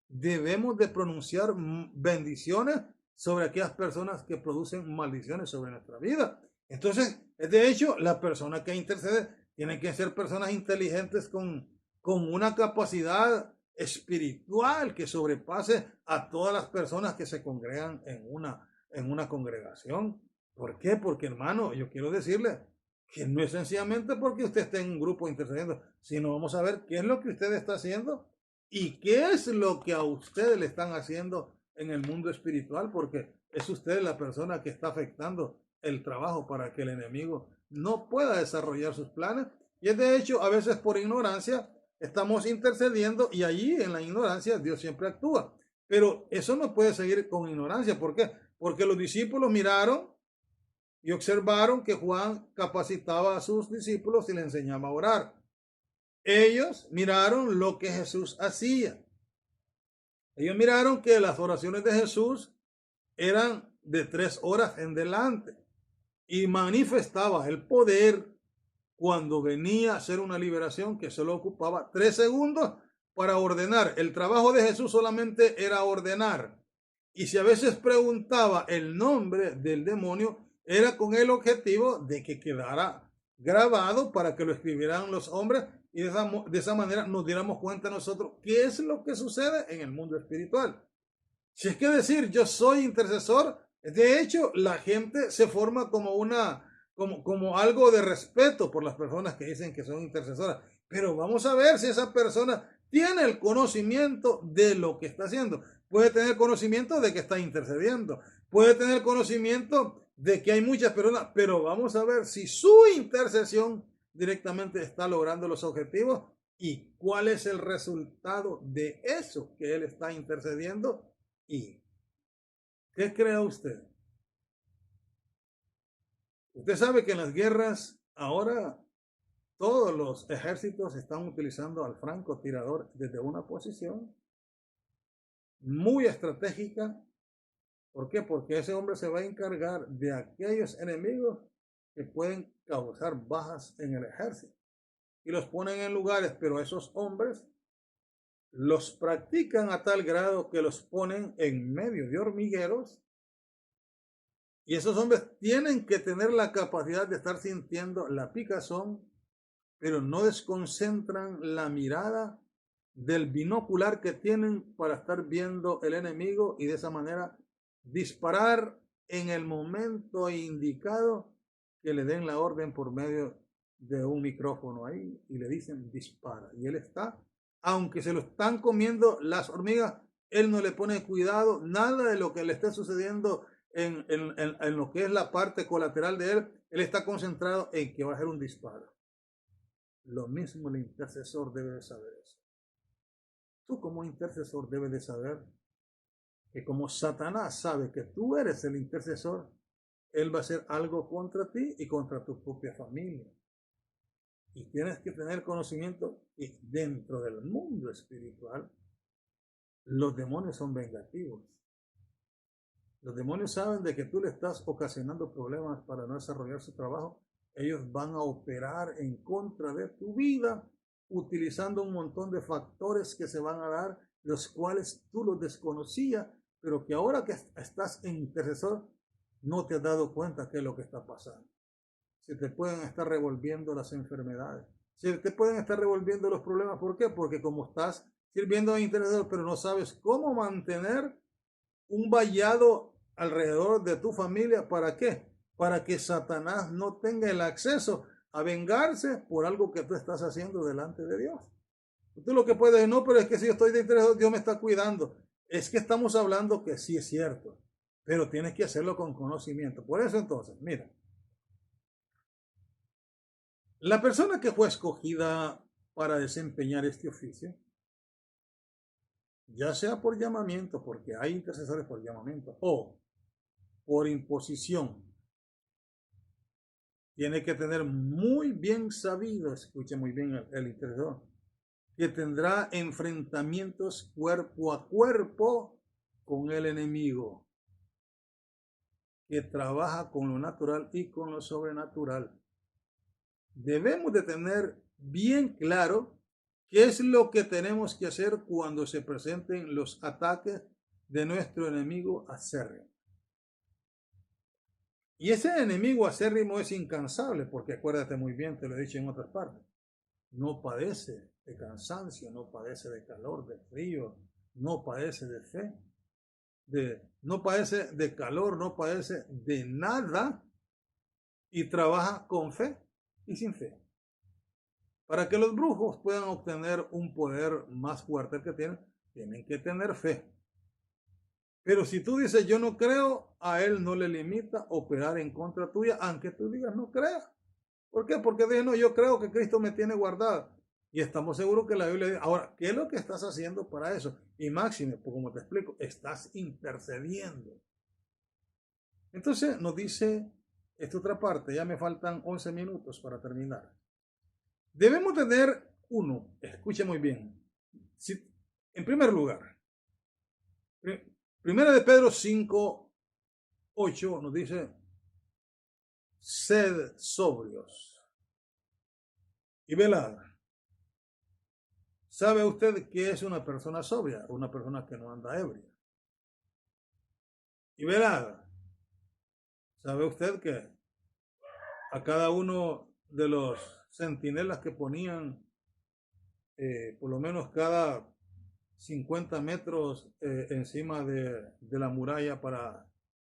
debemos de pronunciar bendiciones sobre aquellas personas que producen maldiciones sobre nuestra vida. Entonces, de hecho, la persona que intercede tiene que ser personas inteligentes con una capacidad espiritual que sobrepase a todas las personas que se congregan en una congregación. ¿Por qué? Porque, hermano, yo quiero decirle que no es sencillamente porque usted esté en un grupo intercediendo, sino vamos a ver qué es lo que usted está haciendo y qué es lo que a usted le están haciendo en el mundo espiritual, porque es usted la persona que está afectando el trabajo para que el enemigo no pueda desarrollar sus planes. Y es de hecho, a veces por ignorancia, estamos intercediendo y allí en la ignorancia Dios siempre actúa. Pero eso no puede seguir con ignorancia. ¿Por qué? Porque los discípulos miraron y observaron que Juan capacitaba a sus discípulos y les enseñaba a orar. Ellos miraron lo que Jesús hacía. Ellos miraron que las oraciones de Jesús eran de 3 horas en delante y manifestaba el poder cuando venía a hacer una liberación que solo ocupaba 3 segundos para ordenar. El trabajo de Jesús solamente era ordenar. Y si a veces preguntaba el nombre del demonio, era con el objetivo de que quedara grabado para que lo escribieran los hombres y de esa manera nos diéramos cuenta nosotros qué es lo que sucede en el mundo espiritual. Si es que decir yo soy intercesor, de hecho la gente se forma como algo de respeto por las personas que dicen que son intercesoras. Pero vamos a ver si esa persona tiene el conocimiento de lo que está haciendo. Puede tener conocimiento de que está intercediendo. Puede tener conocimiento de que hay muchas personas. Pero vamos a ver si su intercesión directamente está logrando los objetivos y cuál es el resultado de eso que él está intercediendo. ¿Y qué cree usted? Usted sabe que en las guerras ahora todos los ejércitos están utilizando al francotirador desde una posición muy estratégica. ¿Por qué? Porque ese hombre se va a encargar de aquellos enemigos que pueden causar bajas en el ejército. Y los ponen en lugares, pero esos hombres los practican a tal grado que los ponen en medio de hormigueros. Y esos hombres tienen que tener la capacidad de estar sintiendo la picazón, pero no desconcentran la mirada del binocular que tienen para estar viendo el enemigo y de esa manera disparar en el momento indicado que le den la orden por medio de un micrófono ahí y le dicen dispara. Y él está, aunque se lo están comiendo las hormigas, él no le pone cuidado, nada de lo que le esté sucediendo en lo que es la parte colateral de él, él está concentrado en que va a ser un disparo. Lo mismo el intercesor debe de saber eso. Tú como intercesor debes de saber que como Satanás sabe que tú eres el intercesor, él va a hacer algo contra ti y contra tu propia familia. Y tienes que tener conocimiento que dentro del mundo espiritual los demonios son vengativos. Los demonios saben de que tú le estás ocasionando problemas para no desarrollar su trabajo. Ellos van a operar en contra de tu vida utilizando un montón de factores que se van a dar, los cuales tú los desconocías, pero que ahora que estás en intercesor no te has dado cuenta qué es lo que está pasando. Se te pueden estar revolviendo las enfermedades, se te pueden estar revolviendo los problemas. ¿Por qué? Porque como estás sirviendo a intercesor, pero no sabes cómo mantener un vallado alrededor de tu familia. ¿Para qué? Para que Satanás no tenga el acceso a vengarse por algo que tú estás haciendo delante de Dios. Tú lo que puedes decir, no, pero es que si yo estoy de interés, Dios me está cuidando. Es que estamos hablando que sí es cierto, pero tienes que hacerlo con conocimiento. Por eso entonces, mira, la persona que fue escogida para desempeñar este oficio, ya sea por llamamiento, porque hay intercesores por llamamiento, o por imposición, tiene que tener muy bien sabido, escuche muy bien el intercesor, que tendrá enfrentamientos cuerpo a cuerpo con el enemigo, que trabaja con lo natural y con lo sobrenatural. Debemos de tener bien claro qué es lo que tenemos que hacer cuando se presenten los ataques de nuestro enemigo acérrimo. Y ese enemigo acérrimo es incansable, porque acuérdate muy bien, te lo he dicho en otras partes, no padece de cansancio, no padece de calor, de frío, no padece de fe, no padece de calor, no padece de nada y trabaja con fe y sin fe. Para que los brujos puedan obtener un poder más fuerte que tienen que tener fe. Pero si tú dices yo no creo, a él no le limita operar en contra tuya, aunque tú digas no creas. ¿Por qué? Porque dice, no, yo creo que Cristo me tiene guardado. Y estamos seguros que la Biblia dice, ahora, ¿qué es lo que estás haciendo para eso? Y máxime, pues como te explico, estás intercediendo. Entonces nos dice esta otra parte, ya me faltan 11 minutos para terminar. Debemos tener 1, escuche muy bien. En primer lugar, primera de Pedro 5, 8 nos dice, sed sobrios y velad. ¿Sabe usted qué es una persona sobria? Una persona que no anda ebria. Y velad. ¿Sabe usted que a cada uno de los centinelas que ponían, por lo menos cada 50 metros encima de la muralla para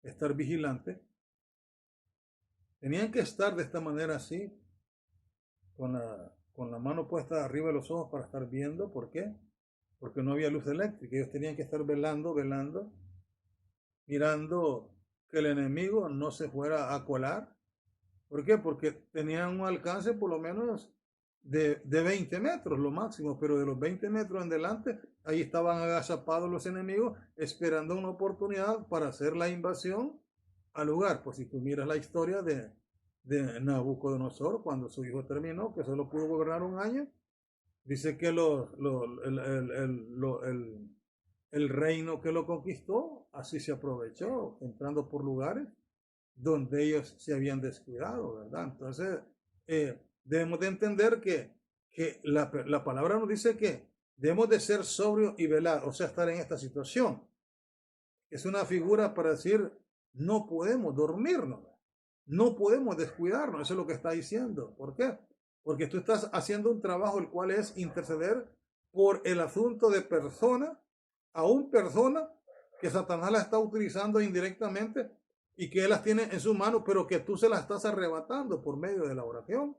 estar vigilante, tenían que estar de esta manera así, con la mano puesta arriba de los ojos para estar viendo? ¿Por qué? Porque no había luz eléctrica. Ellos tenían que estar velando, mirando que el enemigo no se fuera a colar. ¿Por qué? Porque tenían un alcance por lo menos de 20 metros, lo máximo, pero de los 20 metros en delante, ahí estaban agazapados los enemigos esperando una oportunidad para hacer la invasión al lugar. Por si tú miras la historia de Nabucodonosor, cuando su hijo terminó, que solo pudo gobernar un año, dice que el reino que lo conquistó, así se aprovechó, entrando por lugares donde ellos se habían descuidado, ¿verdad? Entonces, debemos de entender que la palabra nos dice que debemos de ser sobrios y velar, o sea, estar en esta situación. Es una figura para decir, no podemos dormirnos, no podemos descuidarnos, eso es lo que está diciendo. ¿Por qué? Porque tú estás haciendo un trabajo el cual es interceder por el asunto de persona, aún persona que Satanás la está utilizando indirectamente y que él las tiene en su mano, pero que tú se las estás arrebatando por medio de la oración.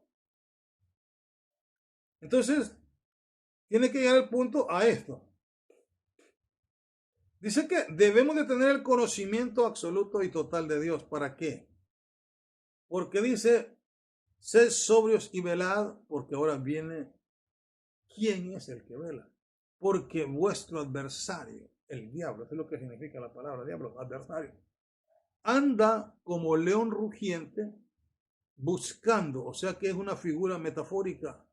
Entonces, tiene que llegar el punto a esto. Dice que debemos de tener el conocimiento absoluto y total de Dios. ¿Para qué? Porque dice, sed sobrios y velad, porque ahora viene, ¿quién es el que vela? Porque vuestro adversario, el diablo, eso es lo que significa la palabra diablo, adversario, anda como león rugiente buscando, o sea que es una figura metafórica,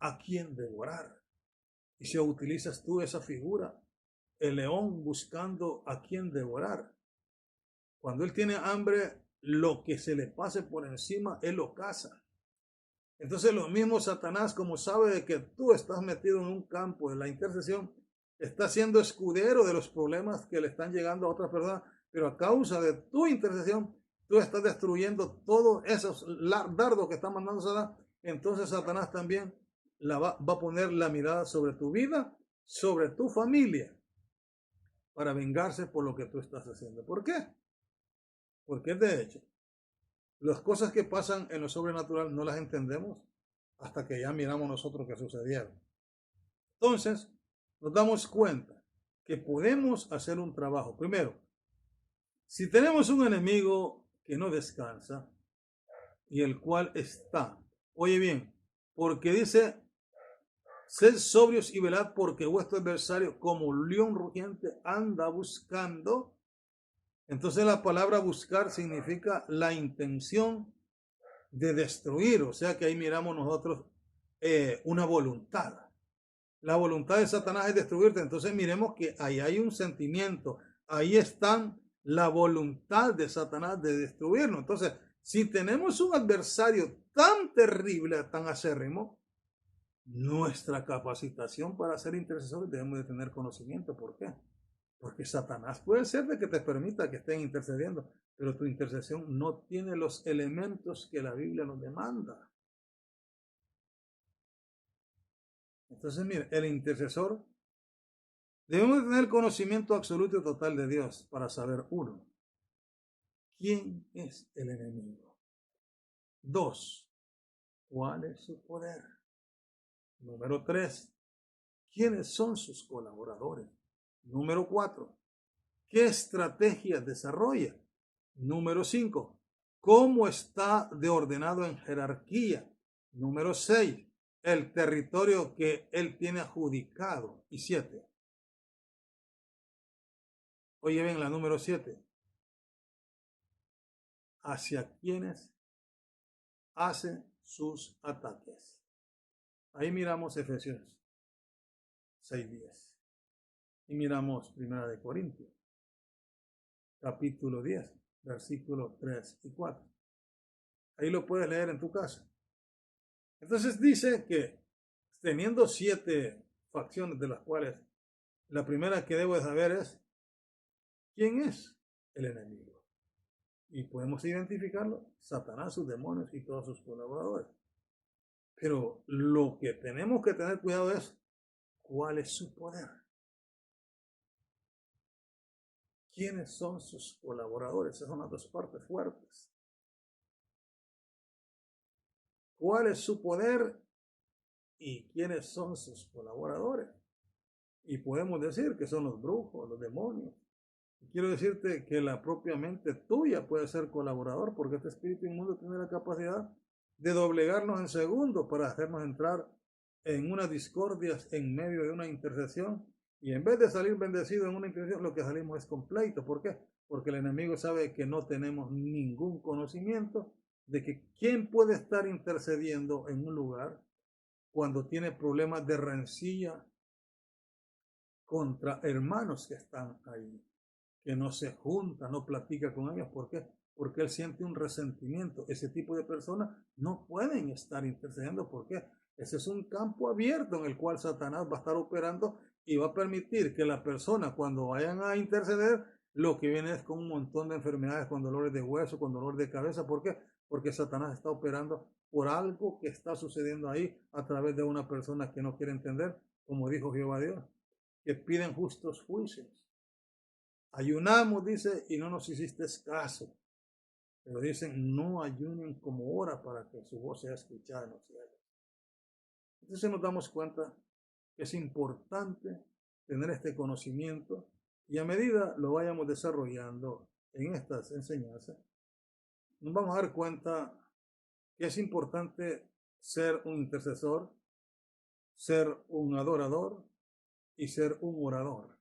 a quien devorar. Y si utilizas tú esa figura, el león buscando a quien devorar. Cuando él tiene hambre, lo que se le pase por encima, él lo caza. Entonces lo mismo Satanás, como sabe de que tú estás metido en un campo de la intercesión, está siendo escudero de los problemas que le están llegando a otras personas, pero a causa de tu intercesión, tú estás destruyendo todos esos dardos que está mandando Satanás. Entonces Satanás también va a poner la mirada sobre tu vida, sobre tu familia, para vengarse por lo que tú estás haciendo. ¿Por qué? Porque de hecho, las cosas que pasan en lo sobrenatural no las entendemos hasta que ya miramos nosotros que sucedieron. Entonces, nos damos cuenta que podemos hacer un trabajo. Primero, si tenemos un enemigo que no descansa y el cual está, oye bien, porque dice, sed sobrios y velad porque vuestro adversario como león rugiente anda buscando. Entonces la palabra buscar significa la intención de destruir, o sea que ahí miramos nosotros una voluntad. La voluntad de Satanás es destruirte, entonces miremos que ahí hay un sentimiento, ahí está la voluntad de Satanás de destruirnos. Entonces, si tenemos un adversario tan terrible, tan acérrimo, nuestra capacitación para ser intercesores debemos de tener conocimiento. ¿Por qué? Porque Satanás puede ser de que te permita que estén intercediendo, pero tu intercesión no tiene los elementos que la Biblia nos demanda. Entonces, mire, el intercesor, debemos tener conocimiento absoluto y total de Dios para saber, uno, quién es el enemigo. Dos, cuál es su poder. Número tres, quiénes son sus colaboradores. Número cuatro, qué estrategias desarrolla. Número 5, cómo está de ordenado en jerarquía. Número 6, el territorio que él tiene adjudicado. Y 7, oye bien, la número 7, hacia quienes hace sus ataques. Ahí miramos Efesios 6:10. Y miramos 1 Corintios, capítulo 10, versículos 3 y 4. Ahí lo puedes leer en tu casa. Entonces dice que teniendo 7 facciones, de las cuales la primera que debo de saber es quién es el enemigo. Y podemos identificarlo: Satanás, sus demonios y todos sus colaboradores. Pero lo que tenemos que tener cuidado es cuál es su poder. ¿Quiénes son sus colaboradores? Esas son las dos partes fuertes. ¿Cuál es su poder y quiénes son sus colaboradores? Y podemos decir que son los brujos, los demonios. Quiero decirte que la propia mente tuya puede ser colaborador, porque este espíritu inmundo tiene la capacidad de doblegarnos en segundos para hacernos entrar en una discordia en medio de una intercesión. Y en vez de salir bendecido en una intercesión, lo que salimos es con pleito. ¿Por qué? Porque el enemigo sabe que no tenemos ningún conocimiento de que quién puede estar intercediendo en un lugar cuando tiene problemas de rencilla contra hermanos que están ahí, que no se junta, no platica con ellos. ¿Por qué? Porque él siente un resentimiento. Ese tipo de personas no pueden estar intercediendo. ¿Por qué? Ese es un campo abierto en el cual Satanás va a estar operando y va a permitir que la persona, cuando vayan a interceder, lo que viene es con un montón de enfermedades, con dolores de hueso, con dolor de cabeza. ¿Por qué? Porque Satanás está operando por algo que está sucediendo ahí a través de una persona que no quiere entender, como dijo Jehová Dios, que piden justos juicios. Ayunamos, dice, y no nos hiciste caso. Pero dicen, no ayunen como hora para que su voz sea escuchada en los cielos. Entonces nos damos cuenta que es importante tener este conocimiento, y a medida lo vayamos desarrollando en estas enseñanzas, nos vamos a dar cuenta que es importante ser un intercesor, ser un adorador y ser un orador.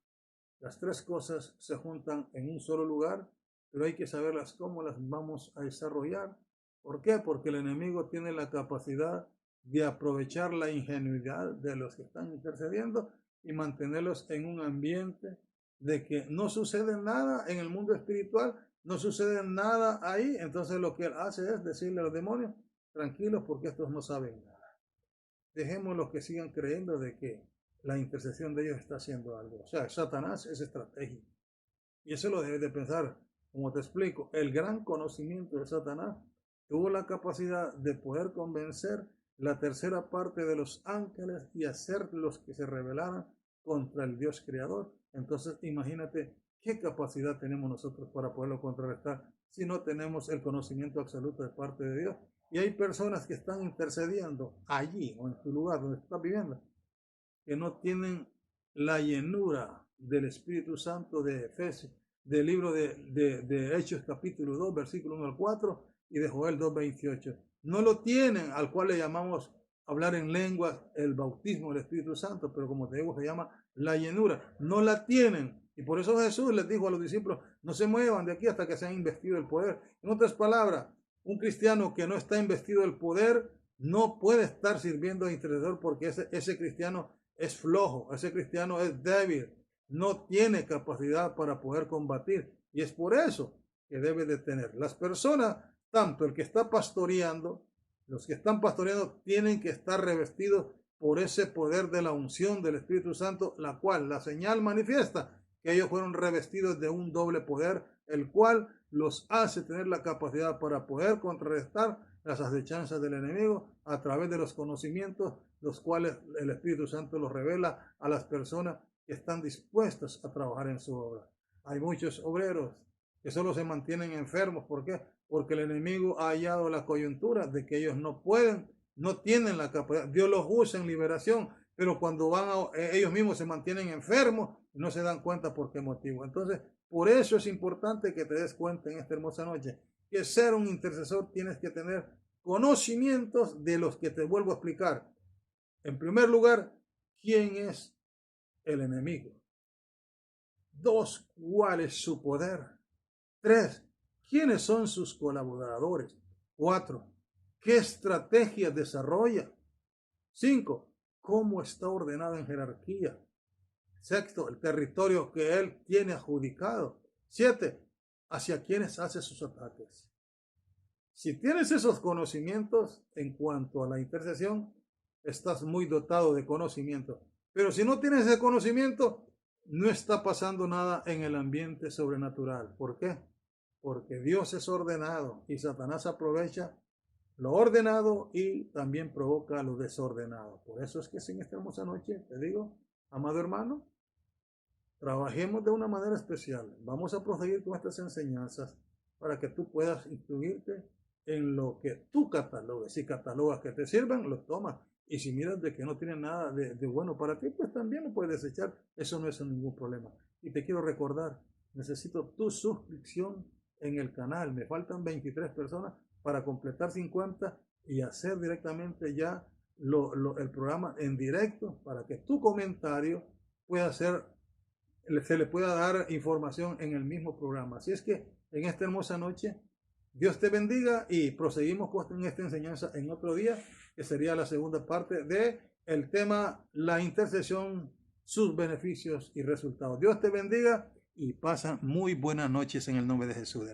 Las tres cosas se juntan en un solo lugar, pero hay que saberlas cómo las vamos a desarrollar. ¿Por qué? Porque el enemigo tiene la capacidad de aprovechar la ingenuidad de los que están intercediendo y mantenerlos en un ambiente de que no sucede nada en el mundo espiritual, no sucede nada ahí. Entonces lo que él hace es decirle a los demonios: tranquilos, porque estos no saben nada. Dejémoslos que sigan creyendo de que la intercesión de ellos está haciendo algo. O sea, Satanás es estratégico. Y eso lo debes de pensar. Como te explico, el gran conocimiento de Satanás tuvo la capacidad de poder convencer la tercera parte de los ángeles y hacerlos que se rebelaran contra el Dios creador. Entonces, imagínate qué capacidad tenemos nosotros para poderlo contrarrestar si no tenemos el conocimiento absoluto de parte de Dios. Y hay personas que están intercediendo allí o en tu lugar donde estás viviendo, que no tienen la llenura del Espíritu Santo de Efesios, del libro de Hechos capítulo 2, versículo 1 al 4, y de Joel 2:28. No lo tienen, al cual le llamamos hablar en lenguas, el bautismo del Espíritu Santo, pero como te digo, se llama la llenura. No la tienen. Y por eso Jesús les dijo a los discípulos: no se muevan de aquí hasta que sean investidos del poder. En otras palabras, un cristiano que no está investido del poder no puede estar sirviendo de intercesor, porque ese cristiano es flojo, ese cristiano es débil, no tiene capacidad para poder combatir. Y es por eso que debe de tener. Las personas, tanto el que está pastoreando, los que están pastoreando, tienen que estar revestidos por ese poder de la unción del Espíritu Santo, la cual la señal manifiesta que ellos fueron revestidos de un doble poder, el cual los hace tener la capacidad para poder contrarrestar las acechanzas del enemigo a través de los conocimientos, los cuales el Espíritu Santo los revela a las personas que están dispuestas a trabajar en su obra. Hay muchos obreros que solo se mantienen enfermos. ¿Por qué? Porque el enemigo ha hallado la coyuntura de que ellos no pueden, no tienen la capacidad. Dios los usa en liberación, pero cuando ellos mismos se mantienen enfermos, no se dan cuenta por qué motivo. Entonces, por eso es importante que te des cuenta en esta hermosa noche que ser un intercesor tienes que tener conocimientos de los que te vuelvo a explicar. En primer lugar, ¿quién es el enemigo? 2, ¿cuál es su poder? 3, ¿quiénes son sus colaboradores? 4, ¿qué estrategias desarrolla? 5, cómo está ordenado en jerarquía. 6, el territorio que él tiene adjudicado. 7, hacia quienes hace sus ataques. Si tienes esos conocimientos en cuanto a la intercesión, estás muy dotado de conocimiento. Pero si no tienes ese conocimiento, no está pasando nada en el ambiente sobrenatural. ¿Por qué? Porque Dios es ordenado y Satanás aprovecha lo ordenado y también provoca lo desordenado. Por eso es que en esta hermosa noche te digo, amado hermano, trabajemos de una manera especial. Vamos a proseguir con estas enseñanzas para que tú puedas instruirte en lo que tú catalogues. Si catalogas que te sirvan, lo tomas. Y si miras de que no tiene nada de bueno para ti, pues también lo puedes desechar. Eso no es ningún problema. Y te quiero recordar, necesito tu suscripción en el canal. Me faltan 23 personas para completar 50 y hacer directamente ya el programa en directo para que tu comentario pueda ser, se le pueda dar información en el mismo programa. Así es que en esta hermosa noche, Dios te bendiga y proseguimos con esta enseñanza en otro día, que sería la segunda parte de el tema la intercesión, sus beneficios y resultados. Dios te bendiga y pasa muy buenas noches en el nombre de Jesús.